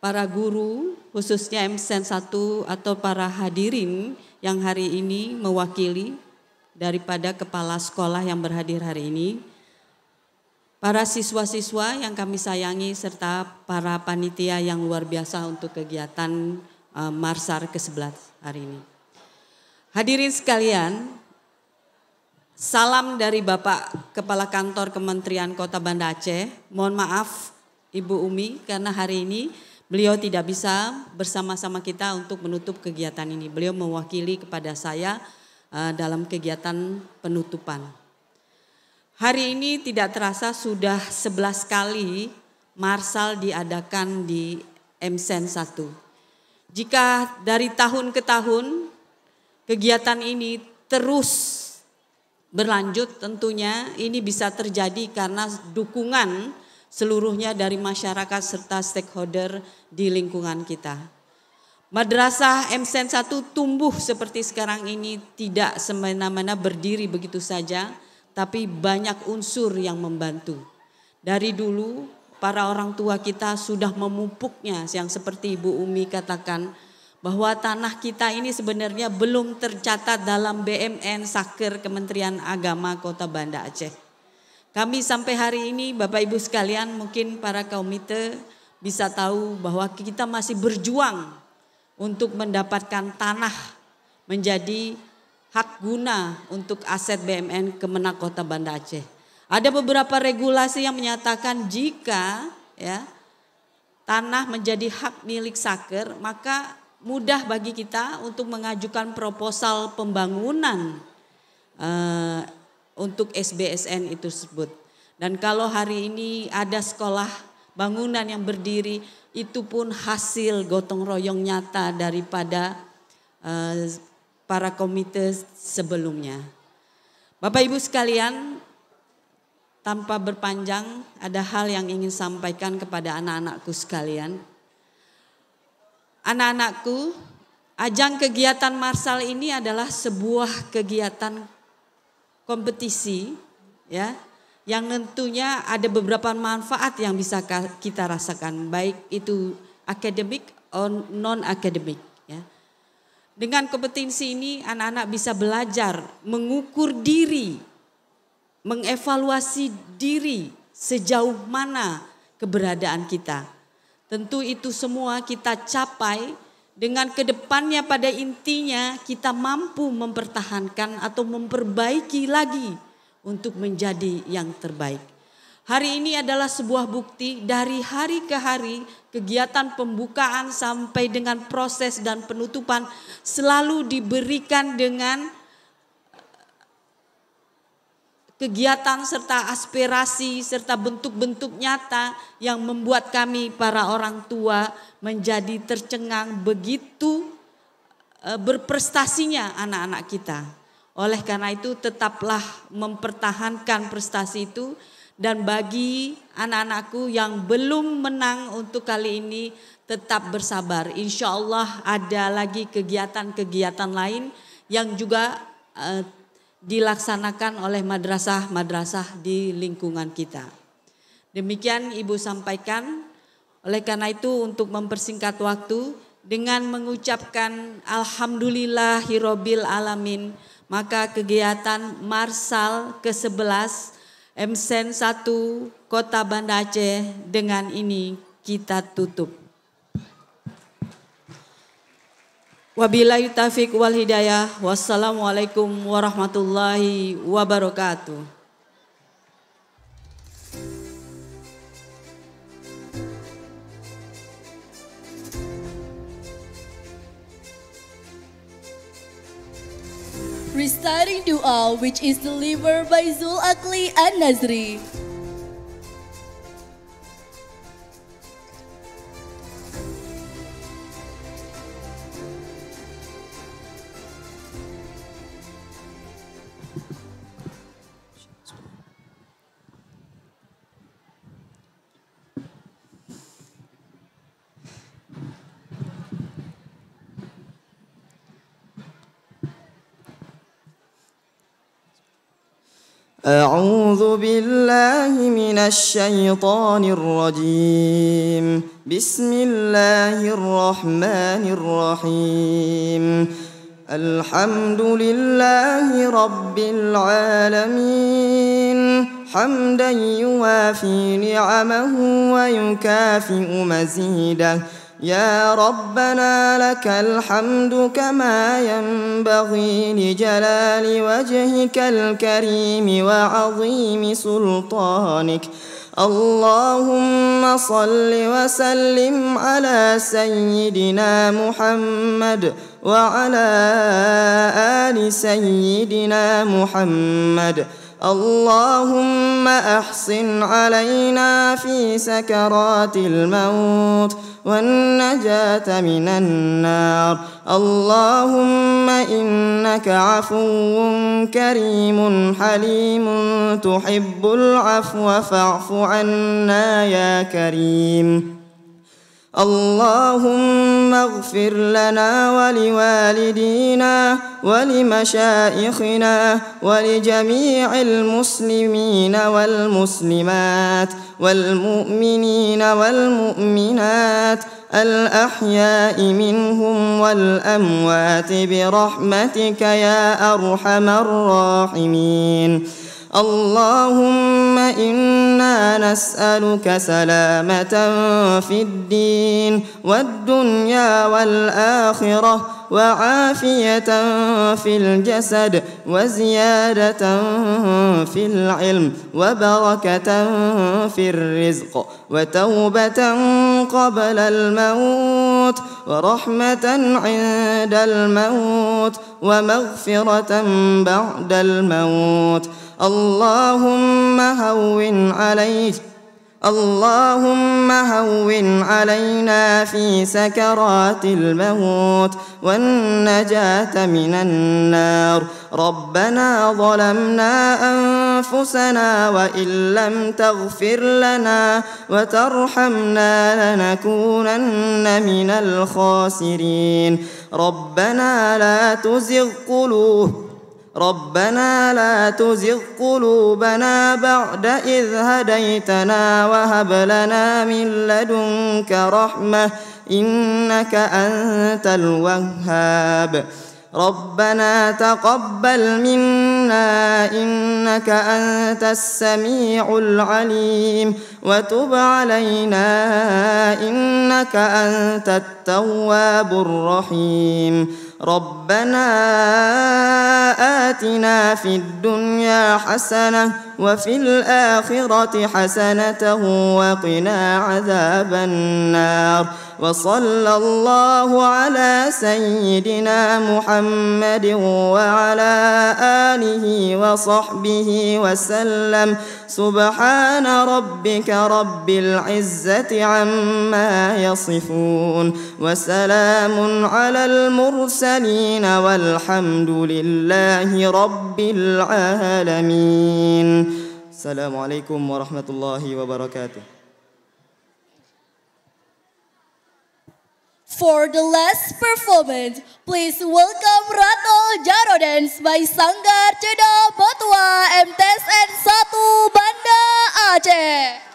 para guru khususnya MSN 1 atau para hadirin yang hari ini mewakili daripada kepala sekolah yang berhadir hari ini. Para siswa-siswa yang kami sayangi serta para panitia yang luar biasa untuk kegiatan Marsar ke-11 hari ini. Hadirin sekalian, salam dari Bapak Kepala Kantor Kementerian Kota Banda Aceh. Mohon maaf Ibu Umi karena hari ini beliau tidak bisa bersama-sama kita untuk menutup kegiatan ini. Beliau mewakili kepada saya dalam kegiatan penutupan. Hari ini tidak terasa sudah 11 kali Marsal diadakan di MSN 1. Jika dari tahun ke tahun kegiatan ini terus berlanjut, tentunya ini bisa terjadi karena dukungan seluruhnya dari masyarakat serta stakeholder di lingkungan kita. Madrasah MSN 1 tumbuh seperti sekarang ini tidak semena-mena berdiri begitu saja, tapi banyak unsur yang membantu. Dari dulu para orang tua kita sudah memupuknya, yang seperti Ibu Umi katakan bahwa tanah kita ini sebenarnya belum tercatat dalam BMN Saker Kementerian Agama Kota Banda Aceh. Kami sampai hari ini Bapak Ibu sekalian, mungkin para komite bisa tahu bahwa kita masih berjuang untuk mendapatkan tanah menjadi hak guna untuk aset BUMN Kemenak Kota Banda Aceh. Ada beberapa regulasi yang menyatakan jika ya tanah menjadi hak milik Saker, maka mudah bagi kita untuk mengajukan proposal pembangunan untuk SBSN itu tersebut. Dan kalau hari ini ada sekolah bangunan yang berdiri, itu pun hasil gotong royong nyata daripada para komite sebelumnya. Bapak Ibu sekalian, tanpa berpanjang, ada hal yang ingin sampaikan kepada anak-anakku sekalian. Anak-anakku, ajang kegiatan Marsal ini adalah sebuah kegiatan kompetisi, ya, yang tentunya ada beberapa manfaat yang bisa kita rasakan, baik itu akademik atau non-akademik. Ya. Dengan kompetisi ini anak-anak bisa belajar mengukur diri, mengevaluasi diri sejauh mana keberadaan kita. Tentu itu semua kita capai dengan kedepannya pada intinya kita mampu mempertahankan atau memperbaiki lagi untuk menjadi yang terbaik. Hari ini adalah sebuah bukti dari hari ke hari kegiatan pembukaan sampai dengan proses dan penutupan selalu diberikan dengan kegiatan serta aspirasi serta bentuk-bentuk nyata yang membuat kami para orang tua menjadi tercengang begitu berprestasinya anak-anak kita. Oleh karena itu tetaplah mempertahankan prestasi itu, dan bagi anak-anakku yang belum menang untuk kali ini tetap bersabar. Insya Allah ada lagi kegiatan-kegiatan lain yang juga dilaksanakan oleh madrasah-madrasah di lingkungan kita. Demikian Ibu sampaikan. Oleh karena itu untuk mempersingkat waktu dengan mengucapkan Alhamdulillahirabbil alamin, maka kegiatan Marsal ke-11 MSEN 1 Kota Banda Aceh dengan ini kita tutup. Wabillahi taufiq wal hidayah. Wassalamualaikum warahmatullahi wabarakatuh. Reciting dua which is delivered by Zul Akli and Nazri. أعوذ بالله من الشيطان الرجيم بسم الله الرحمن الرحيم الحمد لله رب العالمين حمدا يوافي نعمه ويكافئ مزيده يا ربنا لك الحمد كما ينبغي لجلال وجهك الكريم وعظيم سلطانك اللهم صل وسلم على سيدنا محمد وعلى آل سيدنا محمد اللهم أحسن علينا في سكرات الموت والنجاة من النار اللهم إنك عفو كريم حليم تحب العفو فاعف عنا يا كريم اللهم اغفر لنا ولوالدينا ولمشائخنا ولجميع المسلمين والمسلمات والمؤمنين والمؤمنات الأحياء منهم والأموات برحمتك يا أرحم الراحمين اللهم إنا نسألك سلامة في الدين والدنيا والآخرة وعافية في الجسد وزيادة في العلم وبركة في الرزق وتوبة قبل الموت ورحمة عند الموت ومغفرة بعد الموت. اللهم هون علينا في سكرات الموت والنجاة من النار. ربنا ظلمنا أنفسنا وإن لم تغفر لنا وترحمنا لنكونن من الخاسرين. ربنا لا تزغ قلوبنا بعد إذ هديتنا وهب لنا من لدنك رحمة إنك أنت الوهاب. ربنا تقبل منا إنك أنت السميع العليم وتب علينا إنك أنت التواب الرحيم. ربنا آتنا في الدنيا حسنة وفي الآخرة حسنة وقنا عذاب النار. وصلى الله على سيدنا محمد وعلى آله وصحبه وسلم. سبحان ربك رب العزة عما يصفون وسلام على المرسلين والحمد لله رب العالمين. السلام عليكم ورحمة الله وبركاته. For the last performance, please welcome Ratu Jaro Dance by Sanggar Ceda Botua MTSN 1 Banda Aceh.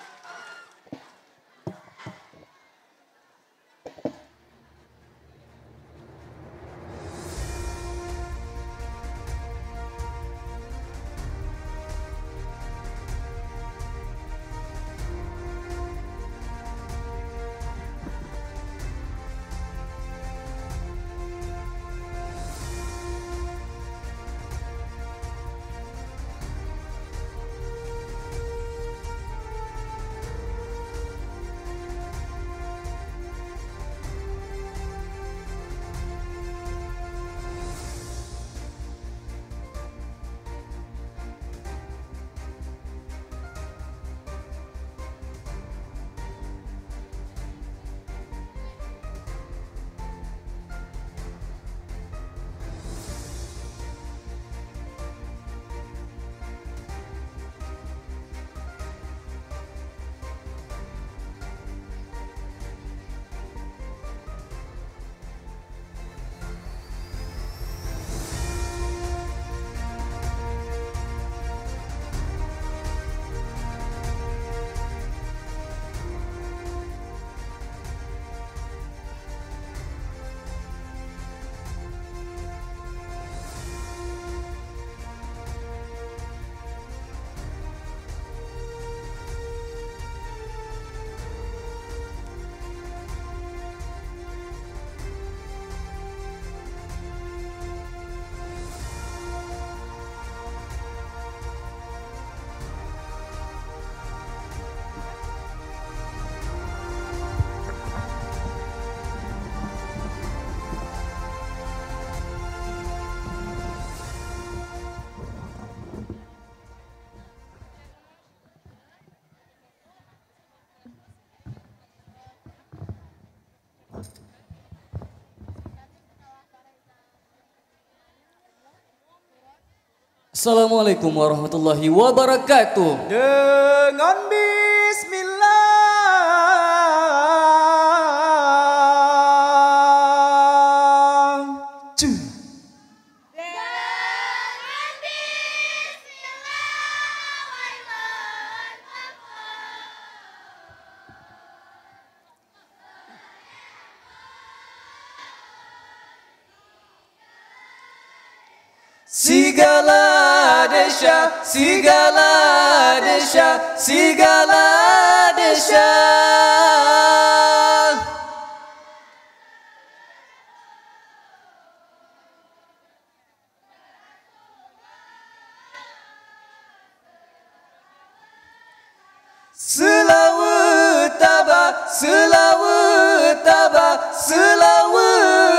Assalamualaikum warahmatullahi wabarakatuh. Dengan bismillah. Segala desa, segala desa, segala desa. Selawat tabah, selawat tabah, selawat.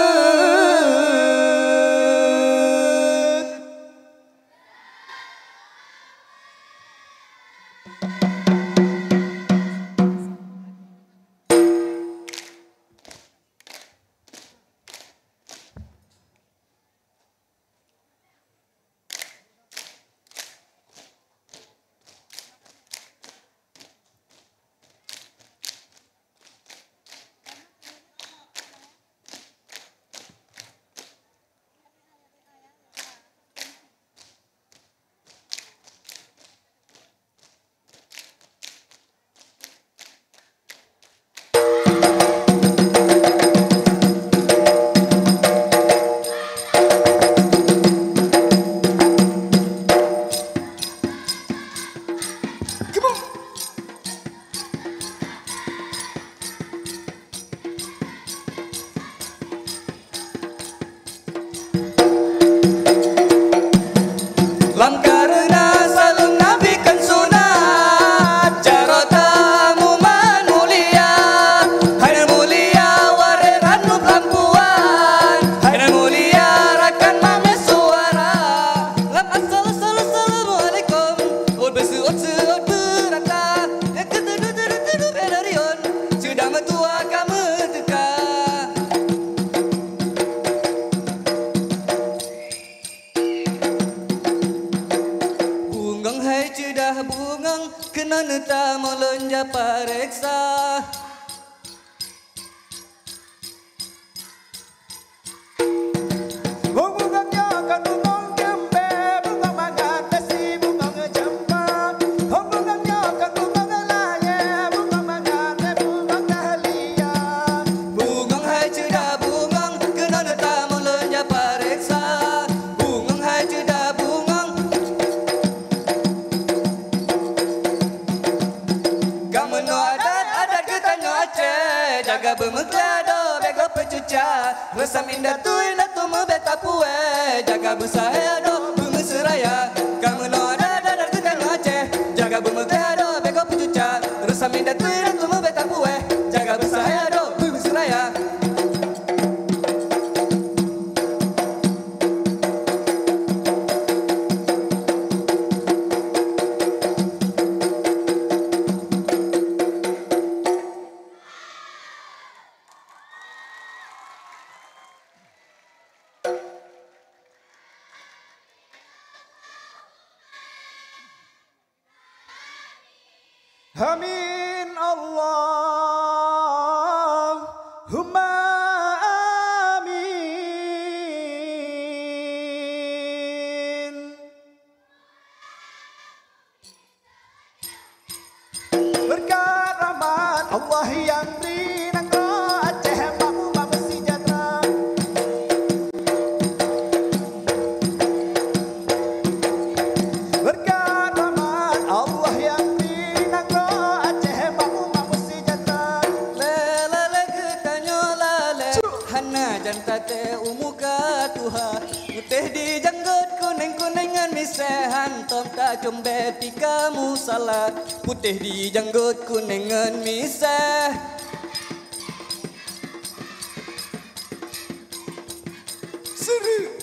Lam karena selalu nabikan sunat cara tamu man mulia. Hai mulia warengan nu pelampuan. Hai mulia rakan mame suara. Lam assalamualaikum. Od besu od berata. Ketedu bedarion. Sudah metua kamu teka. Bungang hai cedah bungang kena neta melonja pareksa. Bungangnya kan bungang jembe, bungang mangan tesi, bungang jempa. Bungangnya kan bungang laye, bungang mangan teh, bungang dahlia. Bungang hai cedah bungang kena neta melonja pareksa. Bungang hai cedah bungang kamu no adat ketanya Aceh. Jaga bermeklado bego pecuca. Resam indah tu membeta pue. Jaga bersaya do bermeseraya. Kamu no adat ketanya Aceh. Jaga bermeklado bego pecuca. Resam indah tu membeta pue. Jaga bersaya do bermeseraya. Amin Allahumma amin. Berkat rahmat Allah yang beri nangro Aceh mampu sejahtera. Berkat rahmat Allah yang jantate umuka tuha putih di janggut kuning-kuningan misehan tom tak combet di kamu salah putih di janggut kuningan miseh seru.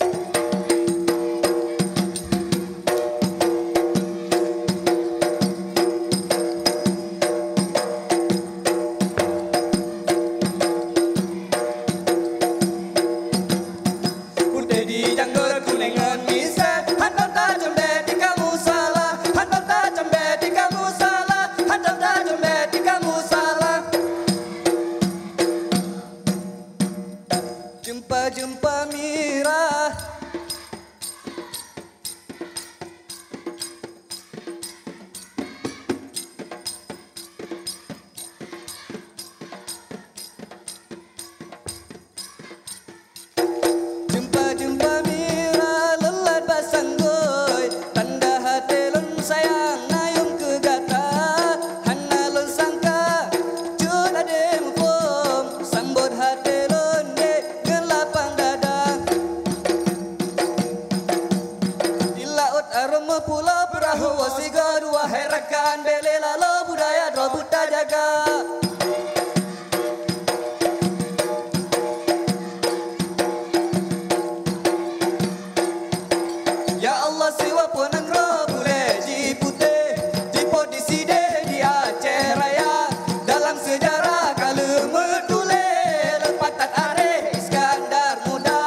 Aroma pula perahu wasiga dua herakan bele lalo budaya dua buta jaga. Ya Allah siwa ponang ro bule ji putih jipo di side di Aceh Raya dalam sejarah kala medule lepatan are Iskandar Muda.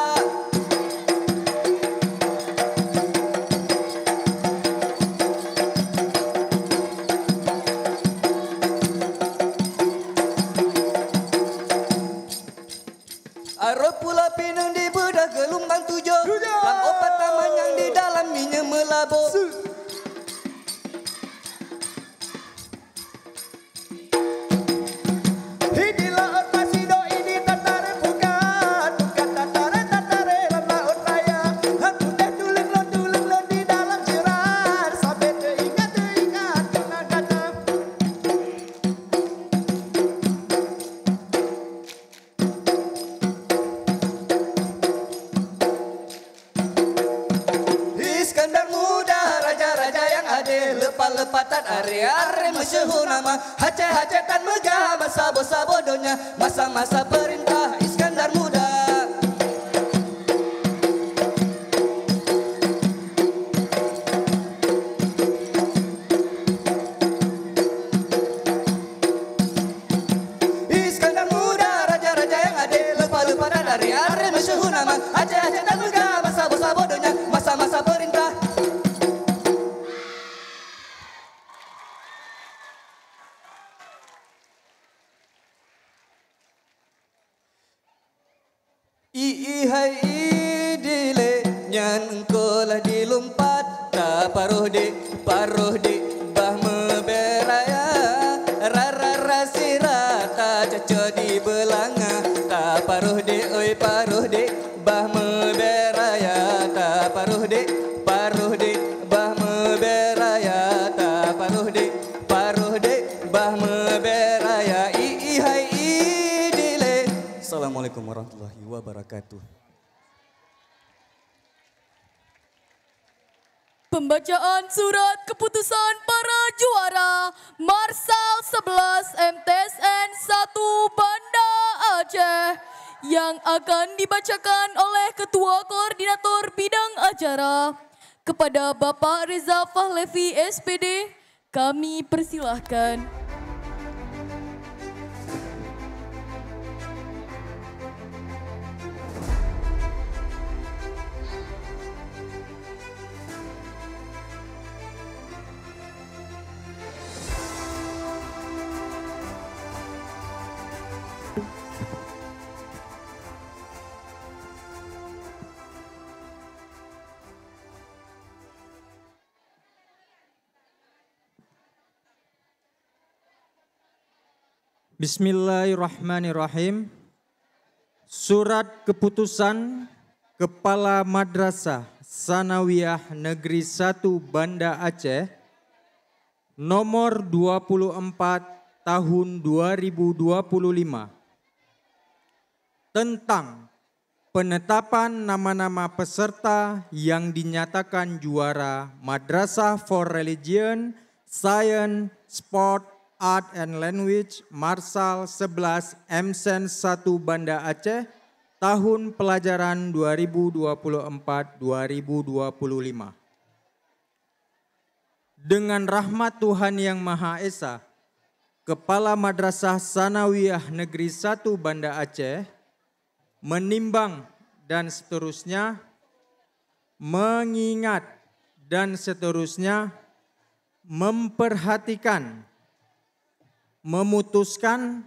Arok pula pinang di bedah gelombang tujuh lam opat taman yang di dalam minyak melabur. Inilah ormasido ini tatare bukan tatare lama raya. Aku dah duleng lo di dalam jerar sampai teringat kata-kata. Iskandar Muda, raja-raja yang adil, lepat-lepatan are-are masyhur nama. Hajat-hajatan megah, masa bodohnya, masa-masa perintah Iskandar Muda. Iskandar Muda, raja-raja yang adil, lepat-lepatan are-are masyhur nama. Hajat-hajatan megah, masa bodohnya, masa-masa perintah. Hai idile nyan engkolah dilumpat ta paruh di bah meberaya rara sirata caco di belanga ta paruh di bah meberaya ta paruh di bah meberaya ta paruh di bah meberaya hai idile. Assalamualaikum warahmatullahi wabarakatuh. Pembacaan surat keputusan para juara Marsal 11 MTSN 1 Banda Aceh yang akan dibacakan oleh Ketua Koordinator Bidang Acara. Kepada Bapak Reza Fahlevi SPD, kami persilahkan. Bismillahirrahmanirrahim. Surat keputusan Kepala Madrasah Sanawiyah Negeri 1 Banda Aceh nomor 24 tahun 2025 tentang penetapan nama-nama peserta yang dinyatakan juara Madrasah for Religion, Science, Sport, Art and Language Marsal 11 MSen 1 Banda Aceh tahun pelajaran 2024-2025. Dengan rahmat Tuhan Yang Maha Esa, Kepala Madrasah Sanawiyah Negeri 1 Banda Aceh menimbang dan seterusnya, mengingat dan seterusnya, memperhatikan, memutuskan,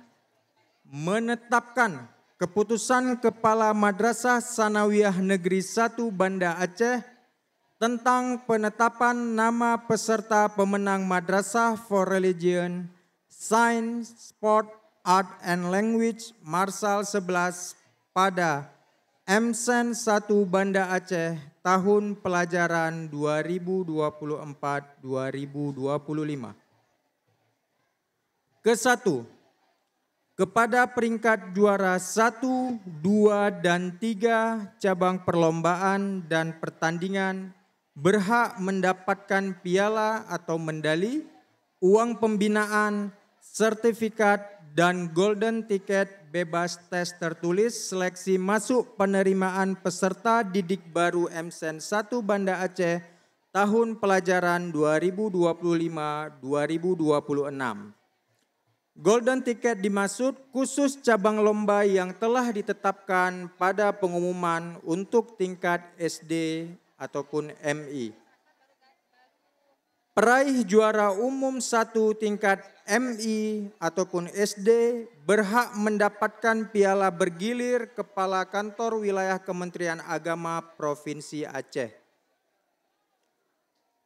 menetapkan keputusan Kepala Madrasah Sanawiyah Negeri 1 Banda Aceh tentang penetapan nama peserta pemenang Madrasah for Religion, Science, Sport, Art and Language Marsal 11 pada MSen 1 Banda Aceh tahun pelajaran 2024-2025. Ke-1, kepada peringkat juara 1, 2, dan 3 cabang perlombaan dan pertandingan berhak mendapatkan piala atau medali, uang pembinaan, sertifikat, dan golden ticket bebas tes tertulis seleksi masuk penerimaan peserta didik baru MSen 1 Banda Aceh tahun pelajaran 2025-2026. Golden ticket dimaksud khusus cabang lomba yang telah ditetapkan pada pengumuman untuk tingkat SD ataupun MI. Peraih juara umum 1 tingkat MI ataupun SD berhak mendapatkan piala bergilir Kepala Kantor Wilayah Kementerian Agama Provinsi Aceh.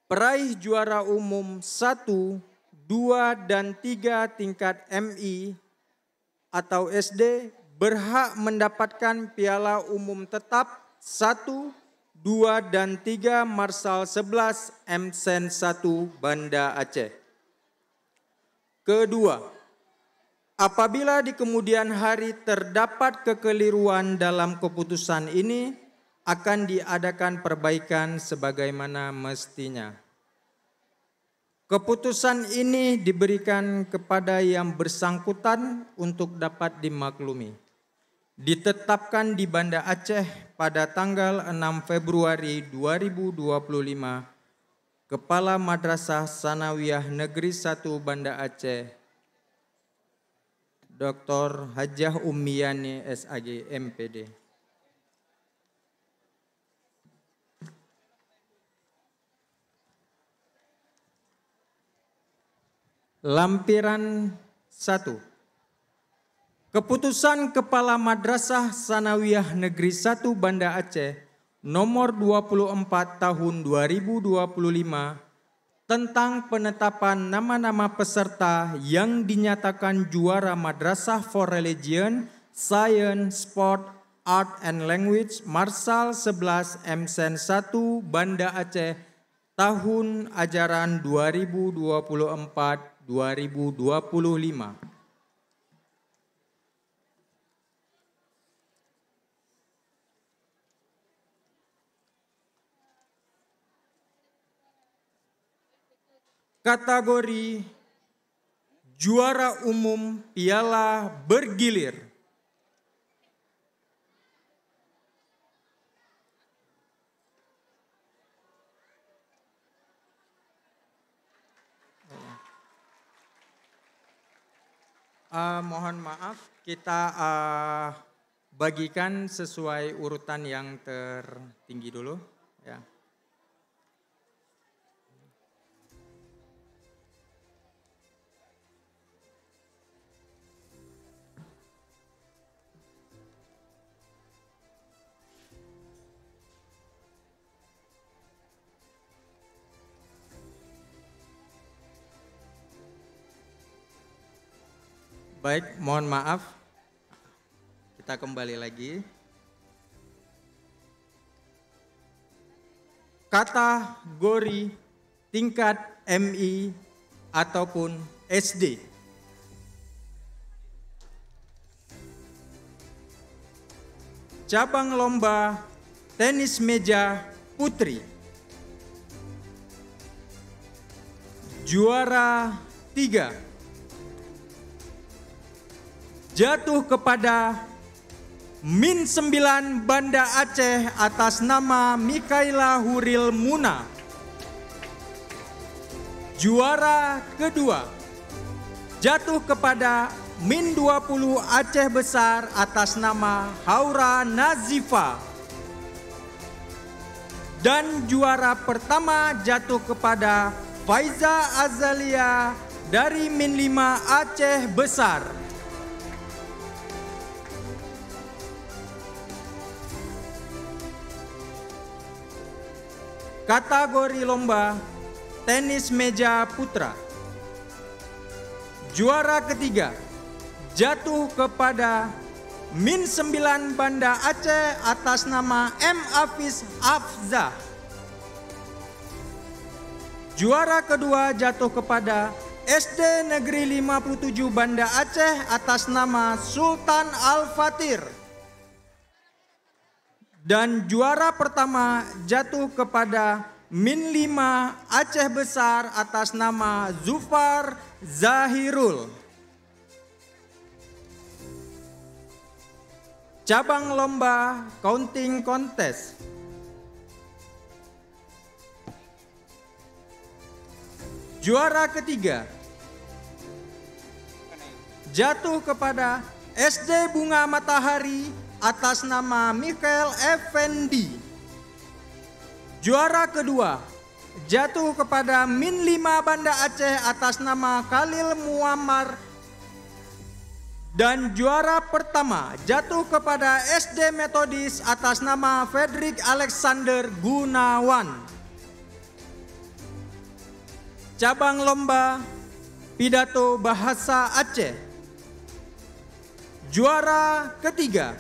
Peraih juara umum 1, 2, dan 3 tingkat MI atau SD berhak mendapatkan piala umum tetap 1, 2, dan 3 Marsal 11 MSen 1 Banda Aceh. Kedua, apabila di kemudian hari terdapat kekeliruan dalam keputusan ini, akan diadakan perbaikan sebagaimana mestinya. Keputusan ini diberikan kepada yang bersangkutan untuk dapat dimaklumi. Ditetapkan di Banda Aceh pada tanggal 6 Februari 2025, Kepala Madrasah Sanawiyah Negeri 1 Banda Aceh, Dr. Hajah Ummiyani SAG MPD. Lampiran 1. Keputusan Kepala Madrasah Sanawiyah Negeri 1 Banda Aceh nomor 24 tahun 2025 tentang penetapan nama-nama peserta yang dinyatakan juara Madrasah for Religion, Science, Sport, Art and Language Marsal 11 MSen 1 Banda Aceh tahun ajaran 2024-2025. Kategori juara umum piala bergilir. Mohon maaf, kita bagikan sesuai urutan yang tertinggi dulu, ya. Baik, mohon maaf. Kita kembali lagi. Kategori tingkat MI ataupun SD. Cabang lomba tenis meja putri. Juara 3. Jatuh kepada Min 9 Banda Aceh atas nama Mikaela Huril Muna. Juara kedua jatuh kepada Min 20 Aceh Besar atas nama Haura Nazifa. Dan juara pertama jatuh kepada Faiza Azalia dari Min 5 Aceh Besar. Kategori lomba tenis meja putra. Juara ketiga jatuh kepada Min 9 Banda Aceh atas nama M. Hafiz Afzah. Juara kedua jatuh kepada SD Negeri 57 Banda Aceh atas nama Sultan Al-Fatir. Dan juara pertama jatuh kepada Min 5 Aceh Besar atas nama Zufar Zahirul. Cabang lomba counting kontes. Juara ketiga jatuh kepada SD Bunga Matahari atas nama Mikael Effendi. Juara kedua jatuh kepada Min 5 Banda Aceh atas nama Khalil Muammar. Dan juara pertama jatuh kepada SD Metodis atas nama Fredrik Alexander Gunawan. Cabang lomba pidato bahasa Aceh. Juara ketiga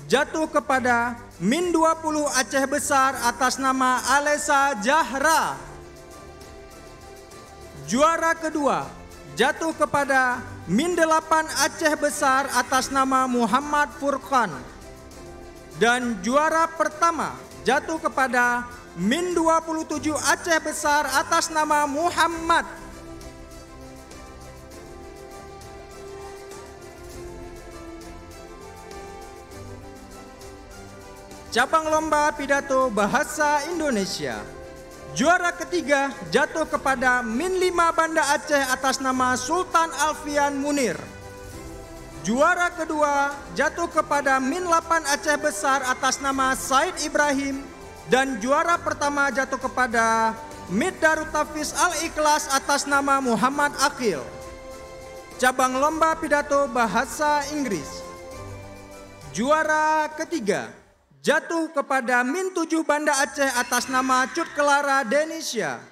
jatuh kepada Min 20 Aceh Besar atas nama Alesa Jahra. Juara kedua jatuh kepada Min 8 Aceh Besar atas nama Muhammad Furqan. Dan juara pertama jatuh kepada Min 27 Aceh Besar atas nama Muhammad. Cabang lomba pidato bahasa Indonesia. Juara ketiga jatuh kepada Min 5 Banda Aceh atas nama Sultan Alfian Munir. Juara kedua jatuh kepada Min 8 Aceh Besar atas nama Said Ibrahim. Dan juara pertama jatuh kepada Mid Darut Tafiz Al-Ikhlas atas nama Muhammad Akil. Cabang lomba pidato bahasa Inggris. Juara ketiga jatuh kepada Min 7 Banda Aceh atas nama Cut Kelara Denisha.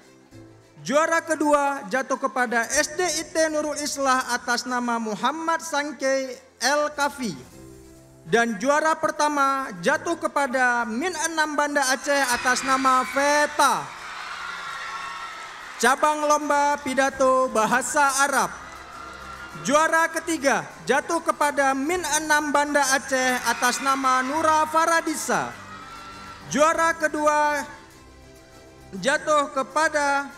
Juara kedua jatuh kepada SDIT Nurul Islah atas nama Muhammad Sangkei El Kafi. Dan juara pertama jatuh kepada Min 6 Banda Aceh atas nama Veta. Cabang lomba pidato bahasa Arab. Juara ketiga jatuh kepada Min 6 Banda Aceh atas nama Nura Faradisa. Juara kedua jatuh kepada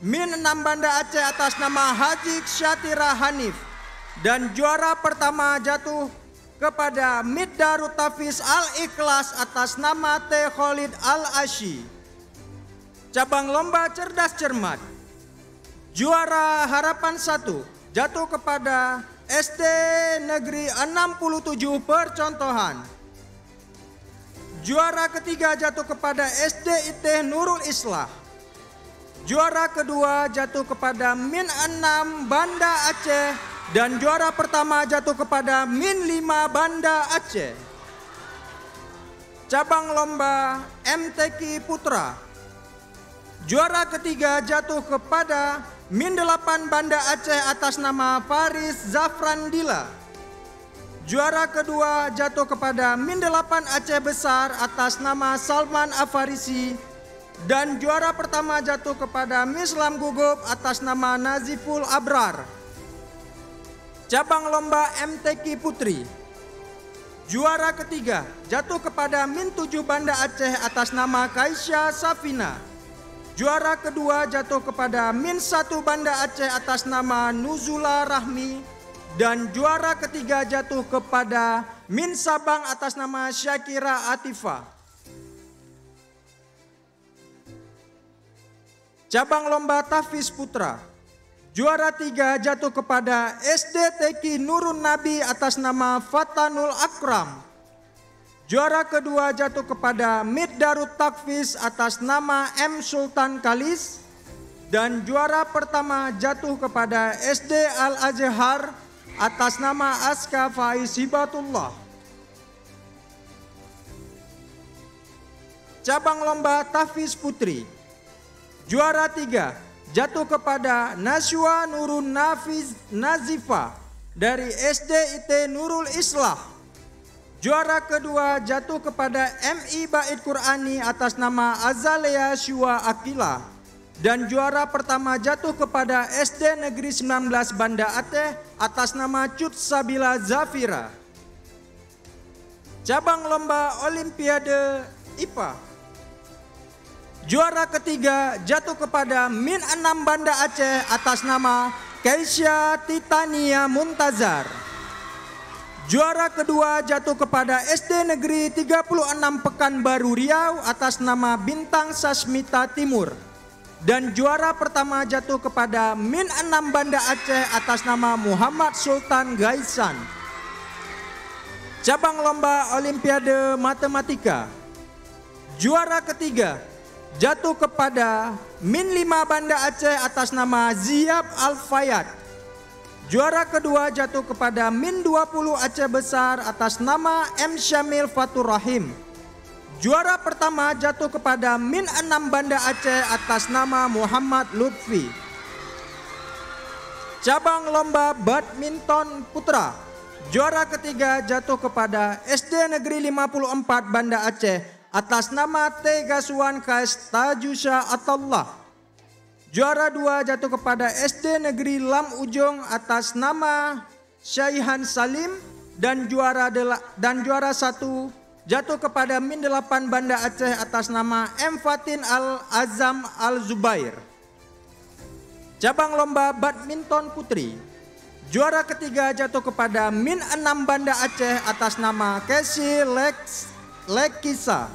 Min 6 Banda Aceh atas nama Haji Syatira Hanif. Dan juara pertama jatuh kepada Mid Darut Tafiz Al-Ikhlas atas nama T. Khalid Al-Ashi. Cabang lomba cerdas cermat. Juara Harapan 1 jatuh kepada SD Negeri 67 Percontohan. Juara ketiga jatuh kepada SDIT Nurul Islah. Juara kedua jatuh kepada Min 6 Banda Aceh. Dan juara pertama jatuh kepada Min 5 Banda Aceh. Cabang lomba MTQ Putra. Juara ketiga jatuh kepada Min 8 Banda Aceh atas nama Faris Zafrandila. Juara kedua jatuh kepada Min 8 Aceh Besar atas nama Salman Afarisi. Dan juara pertama jatuh kepada Mislam Gugup atas nama Naziful Abrar. Cabang lomba MTQ Putri. Juara ketiga jatuh kepada Min 7 Banda Aceh atas nama Kaisya Safina. Juara kedua jatuh kepada Min 1 Banda Aceh atas nama Nuzula Rahmi. Dan juara ketiga jatuh kepada Min Sabang atas nama Syakira Atifa. Cabang lomba Tahfiz Putra. Juara 3 jatuh kepada SDTQ Nurun Nabi atas nama Fatanul Akram. Juara kedua jatuh kepada Mid Darut Takfiz atas nama M. Sultan Kalis. Dan juara pertama jatuh kepada SD Al-Azhar atas nama Aska Faiz Hibatullah. Cabang lomba Tahfiz Putri. Juara 3 jatuh kepada Naswa Nurun Nafiz Nazifa dari SDIT Nurul Islah. Juara kedua jatuh kepada MI Bait Qurani atas nama Azalea Syua Akila. Dan juara pertama jatuh kepada SD Negeri 19 Banda Aceh atas nama Cut Sabila Zafira. Cabang lomba Olimpiade IPA. Juara ketiga jatuh kepada Min 6 Banda Aceh atas nama Keisha Titania Muntazar. Juara kedua jatuh kepada SD Negeri 36 Pekanbaru Riau atas nama Bintang Sasmita Timur. Dan juara pertama jatuh kepada Min 6 Banda Aceh atas nama Muhammad Sultan Gaisan. Cabang lomba Olimpiade Matematika. Juara ketiga jatuh kepada Min 5 Banda Aceh atas nama Ziab Al-Fayad. Juara kedua jatuh kepada Min 20 Aceh Besar atas nama M. Syamil Fatur Rahim. Juara pertama jatuh kepada Min 6 Banda Aceh atas nama Muhammad Lutfi. Cabang lomba badminton putra. Juara ketiga jatuh kepada SD Negeri 54 Banda Aceh atas nama T. Gaswan Kais Tajusha Atullah. Juara dua jatuh kepada SD Negeri Lam Ujung atas nama Syaihan Salim. Dan juara satu jatuh kepada Min 8 Banda Aceh atas nama M. Fatin Al-Azam Al-Zubair. Cabang lomba badminton putri. Juara ketiga jatuh kepada Min 6 Banda Aceh atas nama Casey Lekisa.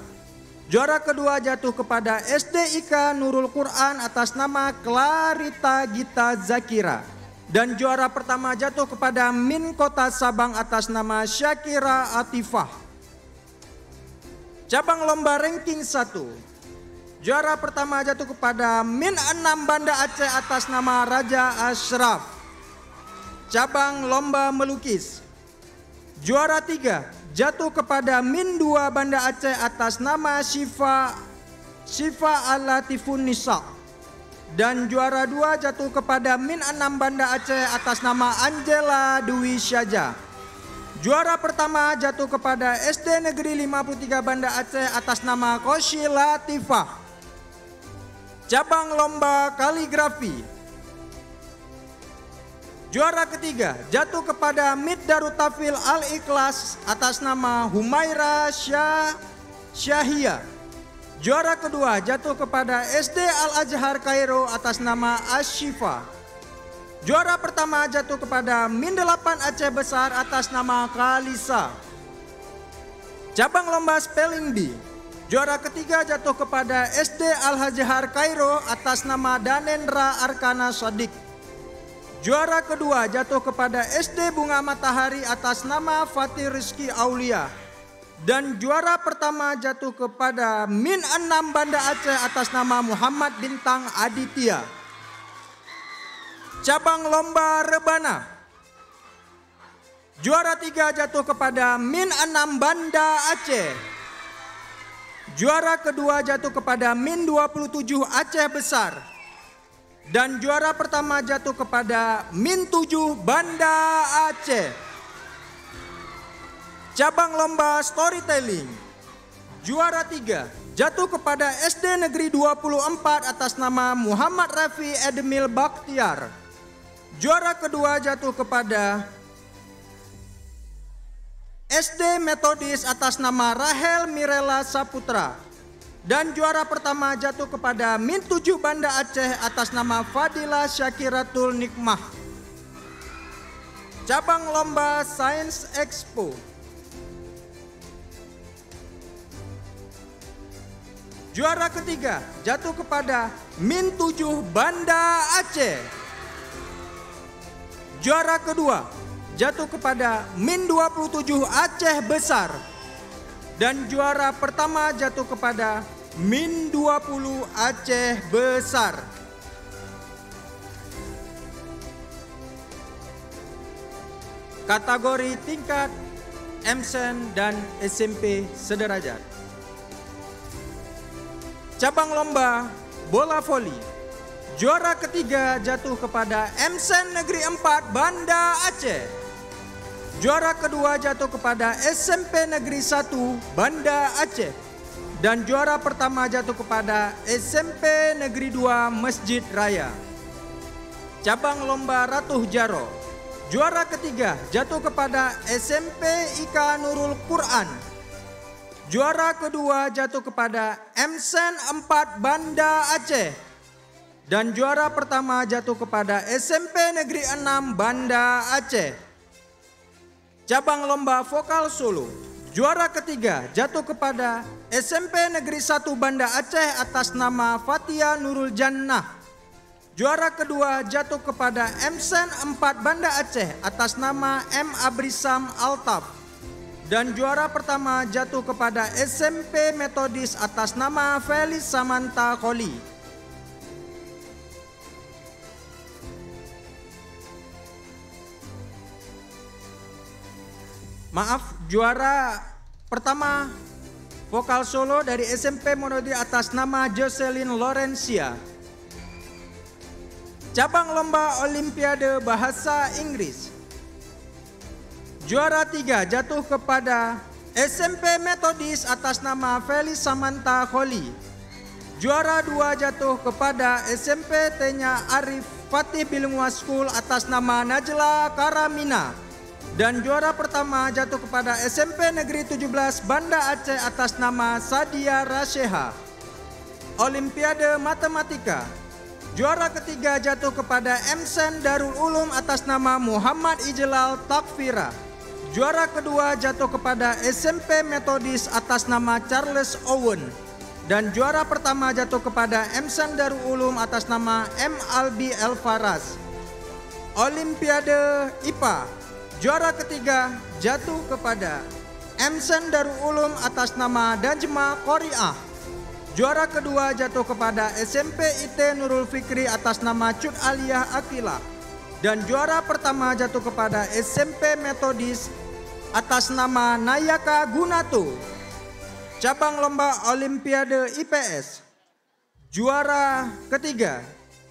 Juara kedua jatuh kepada SDIK Nurul Quran atas nama Clarita Gita Zakira. Dan juara pertama jatuh kepada Min Kota Sabang atas nama Syakira Atifah. Cabang lomba ranking 1. Juara pertama jatuh kepada Min 6 Banda Aceh atas nama Raja Ashraf. Cabang lomba melukis. Juara 3 jatuh kepada Min 2 Banda Aceh atas nama Syifa Al-Latifun Nisa. Dan juara 2 jatuh kepada Min 6 Banda Aceh atas nama Angela Dwi Syaja. Juara pertama jatuh kepada SD Negeri 53 Banda Aceh atas nama Koshi Latifah. Cabang lomba kaligrafi. Juara ketiga jatuh kepada Mid Darut Tafil Al-Ikhlas atas nama Humaira Syahia. Juara kedua jatuh kepada SD Al-Azhar Kairo atas nama Ashifa. Juara pertama jatuh kepada Min 8 Aceh Besar atas nama Kalisa. Cabang lomba spelling bee. Juara ketiga jatuh kepada SD Al-Azhar Kairo atas nama Danendra Arkana Sodik. Juara kedua jatuh kepada SD Bunga Matahari atas nama Fatih Rizki Aulia. Dan juara pertama jatuh kepada Min 6 Banda Aceh atas nama Muhammad Bintang Aditya. Cabang lomba rebana. Juara 3 jatuh kepada Min 6 Banda Aceh. Juara kedua jatuh kepada Min 27 Aceh Besar. Dan juara pertama jatuh kepada Min 7 Banda Aceh. Cabang lomba storytelling. Juara 3 jatuh kepada SD Negeri 24 atas nama Muhammad Rafi Edmil Bakhtiar. Juara kedua jatuh kepada SD Metodis atas nama Rahel Mirela Saputra. Dan juara pertama jatuh kepada Min 7 Banda Aceh atas nama Fadila Syakiratul Nikmah. Cabang lomba Science Expo. Juara ketiga jatuh kepada Min 7 Banda Aceh. Juara kedua jatuh kepada Min 27 Aceh Besar. Dan juara pertama jatuh kepada Min 20 Aceh Besar. Kategori tingkat MSen dan SMP sederajat. Cabang lomba bola voli. Juara ketiga jatuh kepada MSen Negeri 4 Banda Aceh. Juara kedua jatuh kepada SMP Negeri 1 Banda Aceh. Dan juara pertama jatuh kepada SMP Negeri 2 Masjid Raya. Cabang lomba Ratuh Jaro. Juara ketiga jatuh kepada SMP IK Nurul Quran. Juara kedua jatuh kepada MSen 4 Banda Aceh. Dan juara pertama jatuh kepada SMP Negeri 6 Banda Aceh. Cabang lomba vokal solo. Juara ketiga jatuh kepada SMP Negeri 1 Banda Aceh atas nama Fatia Nurul Jannah. Juara kedua jatuh kepada MSen 4 Banda Aceh atas nama M. Abrisam Altaf. Dan juara pertama jatuh kepada SMP Metodis atas nama Felis Samanta Kholi. Maaf, juara pertama vokal solo dari SMP Monodi atas nama Jocelyn Lorencia. Cabang lomba Olimpiade Bahasa Inggris. Juara 3 jatuh kepada SMP Metodis atas nama Felis Samanta Kholi. Juara 2 jatuh kepada SMP Tenya Arif Fatih Bilingual School atas nama Najla Karamina. Dan juara pertama jatuh kepada SMP Negeri 17 Banda Aceh atas nama Sadia Rasheha. Olimpiade Matematika. Juara ketiga jatuh kepada MSen Darul Ulum atas nama Muhammad Ijlal Takfira. Juara kedua jatuh kepada SMP Metodis atas nama Charles Owen. Dan juara pertama jatuh kepada MSen Darul Ulum atas nama M. Albi Elfaras. Olimpiade IPA. Juara ketiga jatuh kepada MSen Darul Ulum atas nama Danjma Qoriah. Juara kedua jatuh kepada SMP IT Nurul Fikri atas nama Cut Aliyah Akila. Dan juara pertama jatuh kepada SMP Metodis atas nama Nayaka Gunato. Cabang lomba Olimpiade IPS. Juara ketiga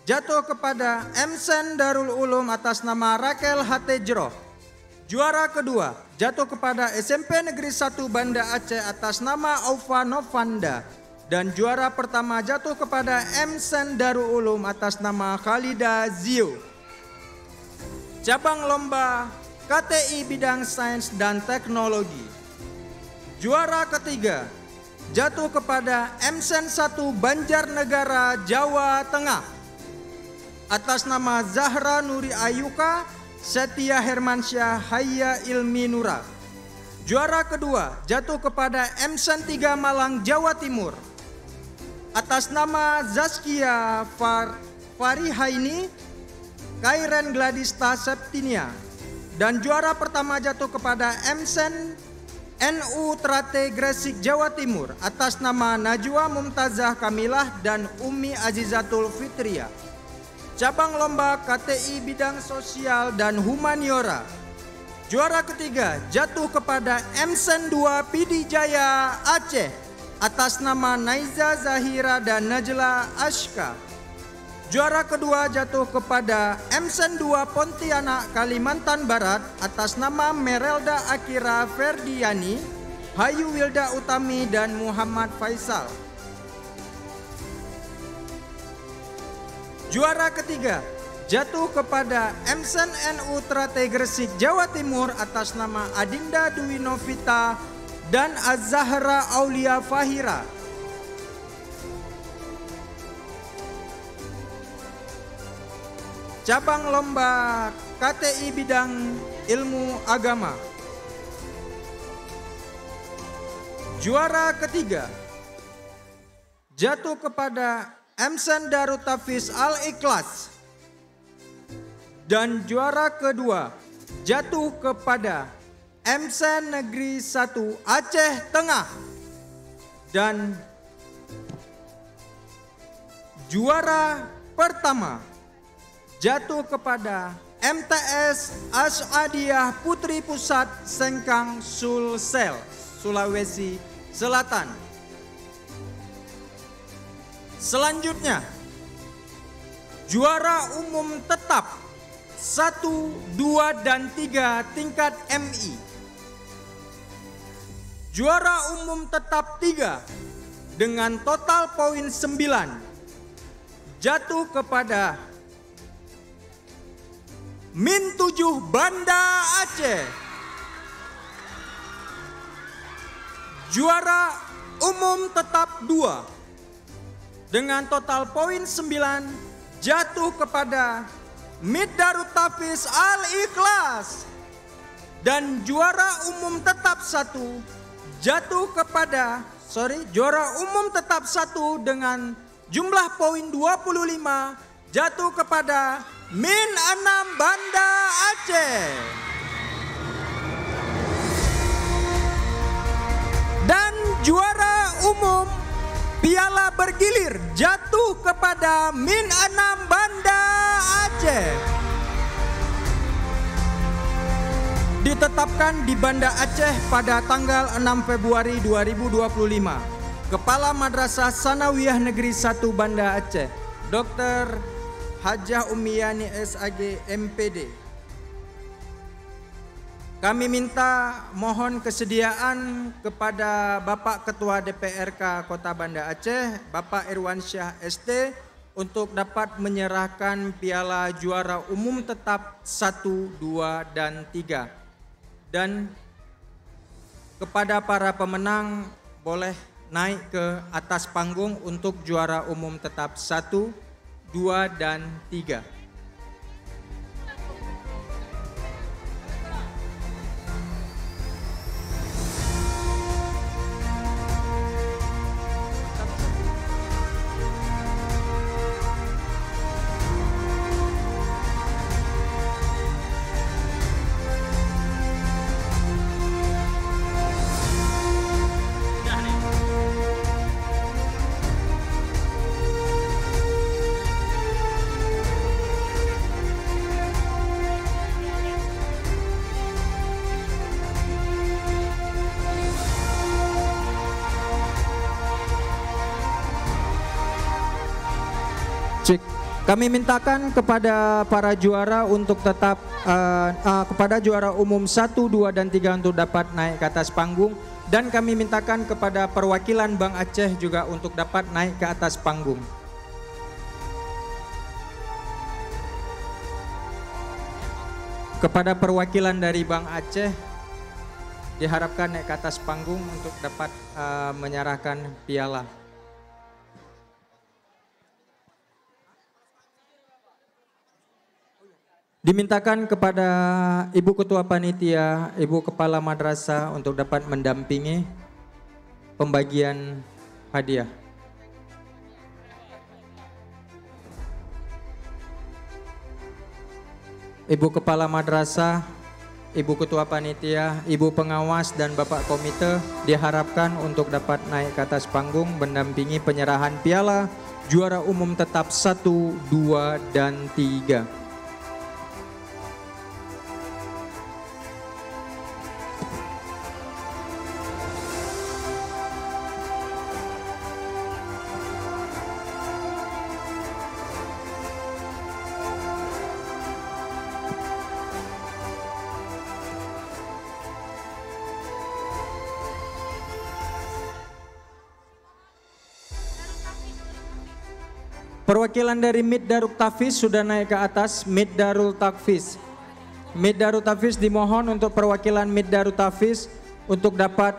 jatuh kepada MSen Darul Ulum atas nama Rakel Hatejroh. Juara kedua jatuh kepada SMP Negeri 1 Banda Aceh atas nama Aufa Novanda. Dan juara pertama jatuh kepada MSen Darul Ulum atas nama Khalida Zio. Cabang lomba KTI bidang sains dan teknologi. Juara ketiga jatuh kepada MSen 1 Banjarnegara Jawa Tengah atas nama Zahra Nuri Ayuka Setia Hermansyah Hayya Ilmi Nura. Juara kedua jatuh kepada MSen 3 Malang Jawa Timur atas nama Zaskia Farihaini Kairen Gladista Septinia. Dan juara pertama jatuh kepada MSen NU Trate Gresik Jawa Timur atas nama Najwa Mumtazah Kamilah dan Umi Azizatul Fitria. Cabang lomba KTI bidang sosial dan humaniora. Juara ketiga jatuh kepada MSen 2 Pidijaya Aceh atas nama Naiza Zahira dan Najla Ashka. Juara kedua jatuh kepada MSen 2 Pontianak Kalimantan Barat atas nama Merelda Akira Ferdiani, Hayu Wilda Utami dan Muhammad Faisal. Juara ketiga jatuh kepada MSen NU Trate Gresik Jawa Timur atas nama Adinda Dwi Novita dan Az-Zahra Aulia Fahira. Cabang lomba KTI bidang ilmu agama. Juara ketiga jatuh kepada MSen Darut Tafiz Al-Ikhlas. Dan juara kedua jatuh kepada MSen Negeri 1 Aceh Tengah. Dan juara pertama jatuh kepada MTS Asyadiyah Putri Pusat Sengkang Sulsel, Sulawesi Selatan. Selanjutnya, juara umum tetap 1, 2, dan 3 tingkat MI. Juara umum tetap 3 dengan total poin 9 jatuh kepada Min 7 Banda Aceh. juara umum tetap 2 dengan total poin 9 jatuh kepada Mid Darut Tafiz Al-Ikhlas. Dan juara umum tetap 1 jatuh kepada juara umum tetap 1 dengan jumlah poin 25 jatuh kepada Min 6 Banda Aceh. Dan juara umum piala bergilir jatuh kepada Min 6 Banda Aceh. Ditetapkan di Banda Aceh pada tanggal 6 Februari 2025. Kepala Madrasah Sanawiyah Negeri 1 Banda Aceh, Dr. Hajah Umiyani SAG MPD. Kami minta mohon kesediaan kepada Bapak Ketua DPRK Kota Banda Aceh, Bapak Irwansyah ST, untuk dapat menyerahkan piala juara umum tetap 1, 2, dan 3. Dan kepada para pemenang boleh naik ke atas panggung untuk juara umum tetap 1, 2, dan 3. Kami mintakan kepada para juara untuk tetap kepada juara umum 1, 2, dan 3 untuk dapat naik ke atas panggung, dan kami mintakan kepada perwakilan Bank Aceh juga untuk dapat naik ke atas panggung. Kepada perwakilan dari Bank Aceh diharapkan naik ke atas panggung untuk dapat menyerahkan piala. Dimintakan kepada Ibu Ketua Panitia, Ibu Kepala Madrasah untuk dapat mendampingi pembagian hadiah. Ibu Kepala Madrasah, Ibu Ketua Panitia, Ibu Pengawas, dan Bapak Komite diharapkan untuk dapat naik ke atas panggung mendampingi penyerahan piala juara umum tetap 1, 2, dan 3. Perwakilan dari Mid Darut Tafiz sudah naik ke atas. Mid Darul Tafiz. Mid Darut Tafiz dimohon untuk perwakilan Mid Darut Tafiz untuk dapat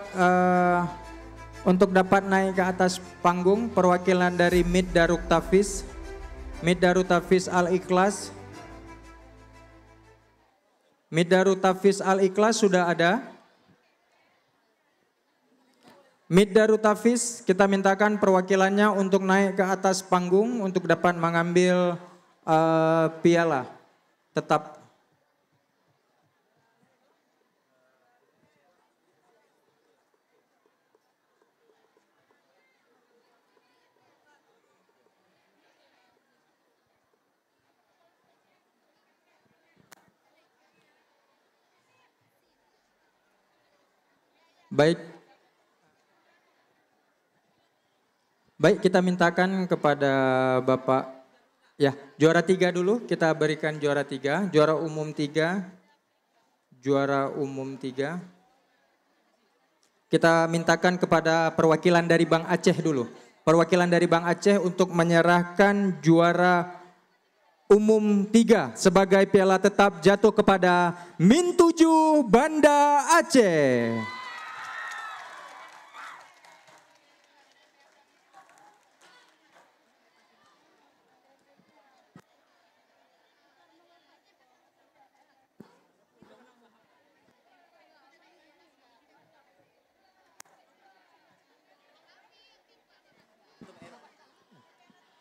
naik ke atas panggung. Perwakilan dari Mid Darut Tafiz. Mid Darut Tafiz Al-Ikhlas. Mid Darut Tafiz Al-Ikhlas sudah ada. Mid Darut Tafiz, kita mintakan perwakilannya untuk naik ke atas panggung untuk dapat mengambil piala tetap. Baik, kita mintakan kepada Bapak, ya, juara 3 dulu, kita berikan juara 3, juara umum 3, juara umum 3. Kita mintakan kepada perwakilan dari Bank Aceh dulu. Perwakilan dari Bank Aceh untuk menyerahkan juara umum 3 sebagai piala tetap jatuh kepada Min 7 Banda Aceh.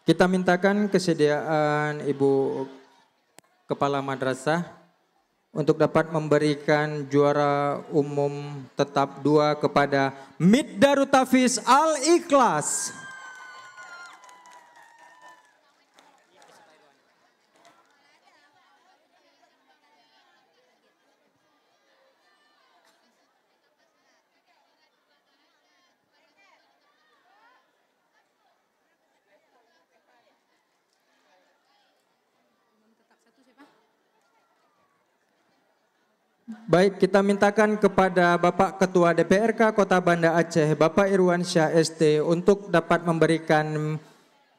Kita mintakan kesediaan Ibu Kepala Madrasah untuk dapat memberikan juara umum tetap 2 kepada Mid Darut Tafiz Al-Ikhlas. Baik, kita mintakan kepada Bapak Ketua DPRK Kota Banda Aceh, Bapak Irwan Syah ST, untuk dapat memberikan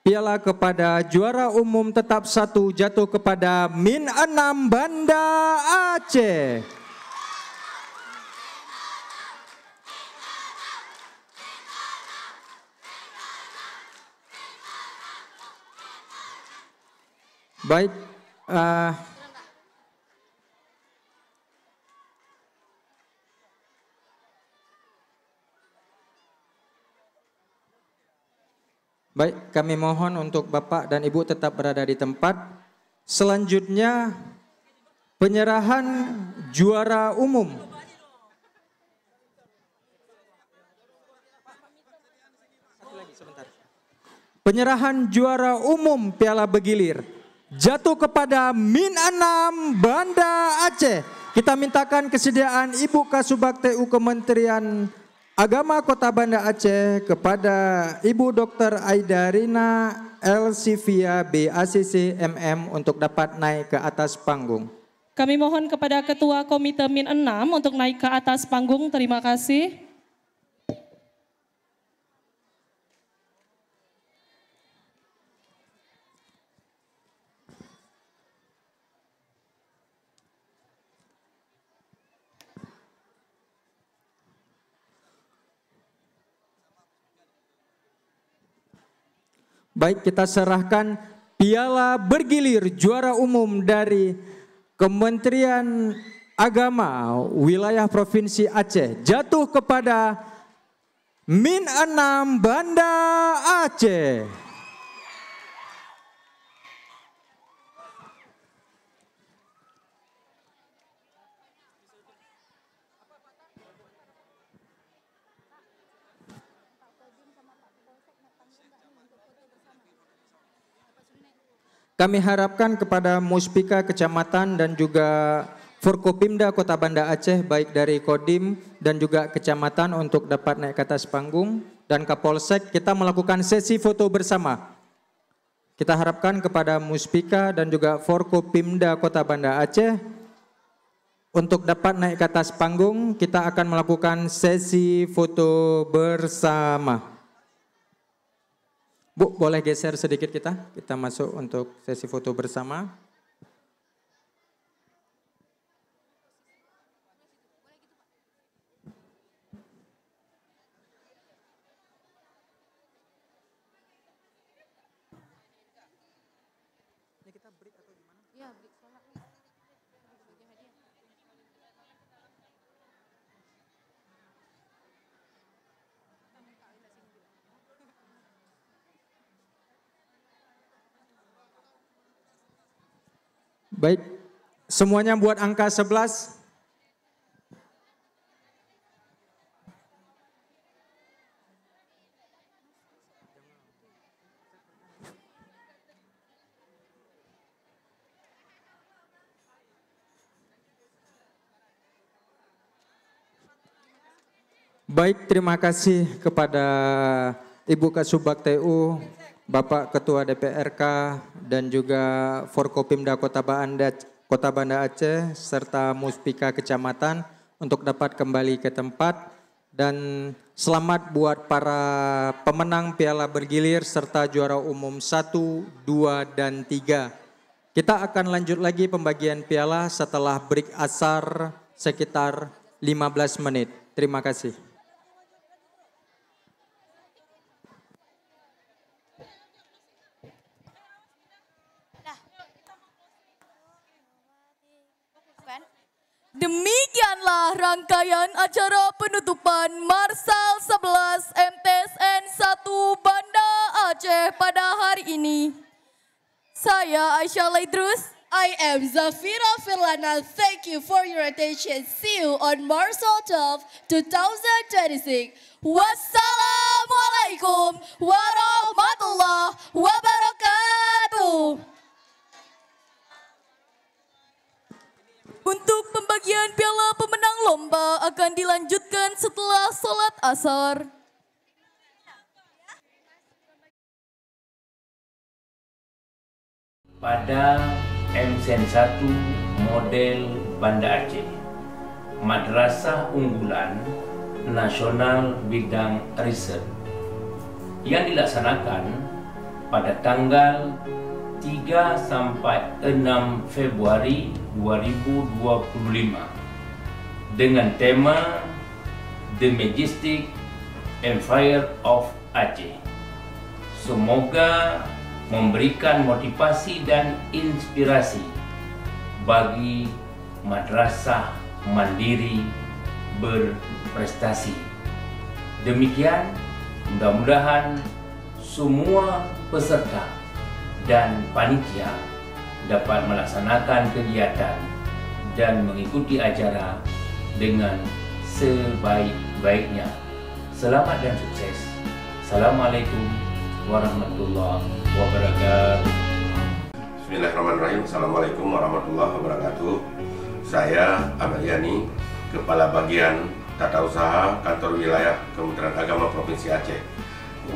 piala kepada juara umum tetap 1 jatuh kepada Min 6 Banda Aceh. Baik, baik, kami mohon untuk Bapak dan Ibu tetap berada di tempat. Selanjutnya, penyerahan juara umum. Penyerahan juara umum Piala Bergilir jatuh kepada Min 6 Banda Aceh. Kita mintakan kesediaan Ibu Kasubag TU Kementerian Agama Kota Banda Aceh kepada Ibu Dr. Aidarina Elsivia BACC MM untuk dapat naik ke atas panggung. Kami mohon kepada Ketua Komite Min 6 untuk naik ke atas panggung. Terima kasih. Baik, kita serahkan piala bergilir juara umum dari Kementerian Agama Wilayah Provinsi Aceh jatuh kepada Min 6 Banda Aceh. Kami harapkan kepada Muspika Kecamatan dan juga Forkopimda Kota Banda Aceh baik dari Kodim dan juga Kecamatan untuk dapat naik ke atas panggung, dan Kapolsek kita melakukan sesi foto bersama. Kita harapkan kepada Muspika dan juga Forkopimda Kota Banda Aceh untuk dapat naik ke atas panggung. Kita akan melakukan sesi foto bersama. Bu, boleh geser sedikit kita masuk untuk sesi foto bersama. Baik, semuanya buat angka 11. Baik, terima kasih kepada Ibu Kasubag TU, Bapak Ketua DPRK dan juga Forkopimda Kota Banda Aceh serta Muspika Kecamatan untuk dapat kembali ke tempat, dan selamat buat para pemenang Piala Bergilir serta juara umum 1, 2, dan 3. Kita akan lanjut lagi pembagian piala setelah break asar sekitar 15 menit. Terima kasih. Demikianlah rangkaian acara penutupan Marsal 11 MTSN 1 Banda Aceh pada hari ini. Saya Aisyah Laidrus. I am Zafira Firlana. Thank you for your attention. See you on March 12, 2026. Wassalamualaikum warahmatullahi wabarakatuh. Untuk pembagian piala pemenang lomba akan dilanjutkan setelah sholat asar. Pada MSN 1 model Banda Aceh, Madrasah Unggulan Nasional Bidang Riset yang dilaksanakan pada tanggal 3 sampai 6 Februari 2025 dengan tema The Majestic Empire of Aceh. Semoga memberikan motivasi dan inspirasi bagi madrasah mandiri berprestasi. Demikian, mudah-mudahan semua peserta dan panitia dapat melaksanakan kegiatan dan mengikuti acara dengan sebaik-baiknya. Selamat dan sukses. Assalamualaikum warahmatullahi wabarakatuh. Bismillahirrahmanirrahim. Assalamualaikum warahmatullahi wabarakatuh. Saya Ahmad Yani, Kepala Bagian Tata Usaha Kantor Wilayah Kementerian Agama Provinsi Aceh,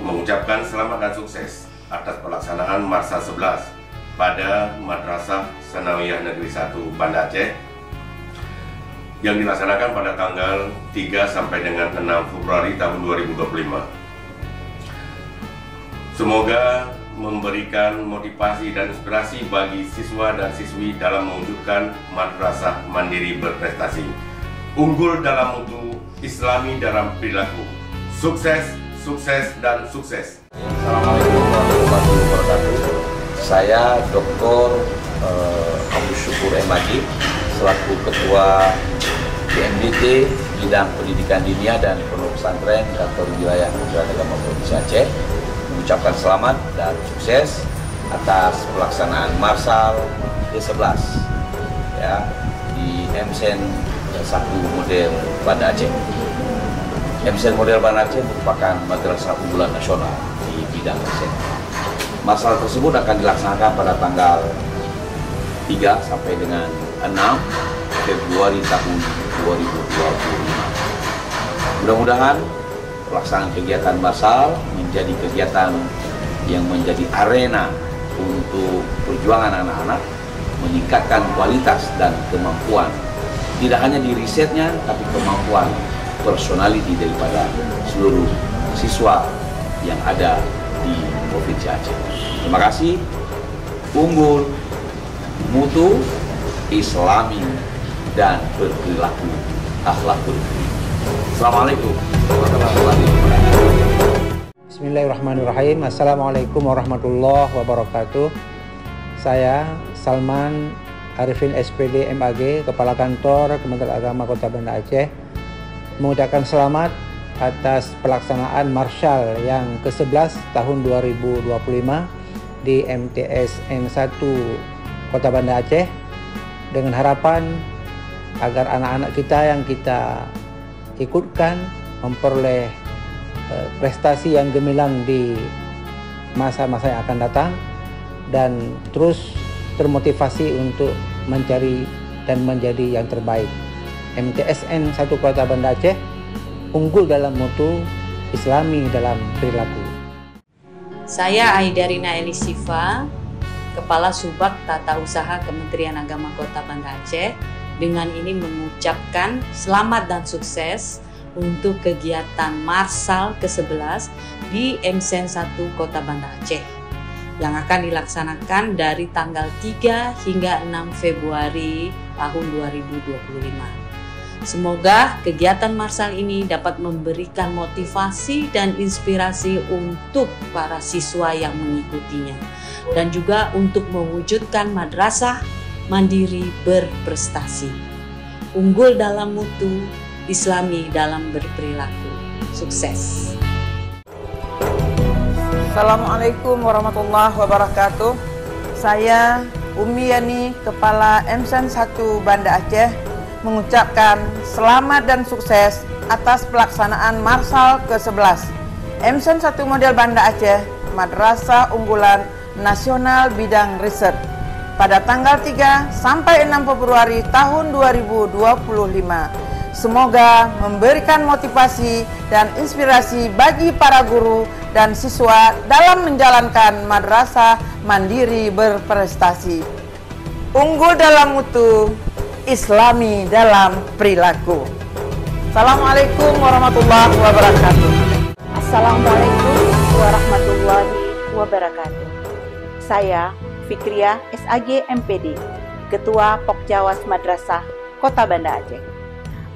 mengucapkan selamat dan sukses atas pelaksanaan Marsa 11 pada Madrasah Sanawiyah Negeri 1 Banda Aceh yang dilaksanakan pada tanggal 3 sampai dengan 6 Februari tahun 2025. Semoga memberikan motivasi dan inspirasi bagi siswa dan siswi dalam mewujudkan madrasah mandiri berprestasi, unggul dalam mutu, islami dalam perilaku. Sukses, sukses, dan sukses. Assalamualaikum warahmatullahi wabarakatuh. Saya Dr. Abu Syukur Emadi selaku Ketua BMDT Bidang Pendidikan Diniyah dan Pondok Pesantren Kantor Wilayah Kementerian Agama Provinsi Aceh mengucapkan selamat dan sukses atas pelaksanaan Marsal ke-11 ya di MSN 1 model Banda Aceh. MSN model Banda Aceh merupakan madrasah unggulan nasional di bidang MSN. Marsal tersebut akan dilaksanakan pada tanggal 3 sampai dengan 6 Februari tahun 2025. Mudah-mudahan pelaksanaan kegiatan Marsal menjadi kegiatan yang menjadi arena untuk perjuangan anak-anak, meningkatkan kualitas dan kemampuan, tidak hanya di risetnya, tapi kemampuan personality daripada seluruh siswa yang ada di Provinsi Aceh. Terima kasih. Unggul, mutu, islami, dan berperilaku akhlakul. Assalamualaikum warahmatullahi wabarakatuh. Bismillahirrahmanirrahim. Assalamualaikum warahmatullahi wabarakatuh. Saya Salman Arifin SPD MAG, Kepala Kantor Kementerian Agama Kota Banda Aceh, mengucapkan selamat atas pelaksanaan Marshal yang ke-11 tahun 2025 di MTSN 1 Kota Banda Aceh, dengan harapan agar anak-anak kita yang kita ikutkan memperoleh prestasi yang gemilang di masa-masa yang akan datang dan terus termotivasi untuk mencari dan menjadi yang terbaik. MTSN 1 Kota Banda Aceh unggul dalam mutu, islami dalam perilaku. Saya Aidarina Elisifa, Kepala Subak Tata Usaha Kementerian Agama Kota Banda Aceh, dengan ini mengucapkan selamat dan sukses untuk kegiatan Marsal ke-11 di MSN 1 Kota Banda Aceh yang akan dilaksanakan dari tanggal 3 hingga 6 Februari tahun 2025. Semoga kegiatan Marsal ini dapat memberikan motivasi dan inspirasi untuk para siswa yang mengikutinya dan juga untuk mewujudkan madrasah mandiri berprestasi, unggul dalam mutu, islami dalam berperilaku. Sukses. Assalamualaikum warahmatullahi wabarakatuh. Saya Umi Yani, Kepala MSen 1 Banda Aceh, mengucapkan selamat dan sukses atas pelaksanaan Marsal ke-11 MSen 1 Model Banda Aceh, Madrasah Unggulan Nasional Bidang Riset pada tanggal 3 sampai 6 Februari tahun 2025. Semoga memberikan motivasi dan inspirasi bagi para guru dan siswa dalam menjalankan madrasah mandiri berprestasi. Unggul dalam mutu, Islami dalam perilaku. Assalamualaikum warahmatullahi wabarakatuh. Assalamualaikum warahmatullahi wabarakatuh. Saya Fikriah SAG MPD, Ketua Pokjawas Madrasah Kota Banda Aceh,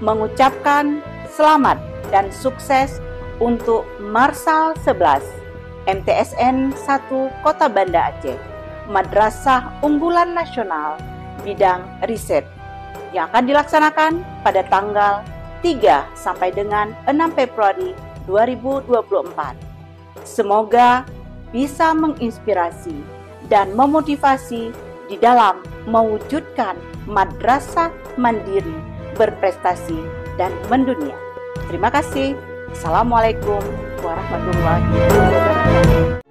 mengucapkan selamat dan sukses untuk Marsal 11 MTSN 1 Kota Banda Aceh, Madrasah Unggulan Nasional Bidang Riset yang akan dilaksanakan pada tanggal 3 sampai dengan 6 Februari 2024. Semoga bisa menginspirasi dan memotivasi di dalam mewujudkan madrasah mandiri berprestasi dan mendunia. Terima kasih. Assalamualaikum warahmatullahi wabarakatuh.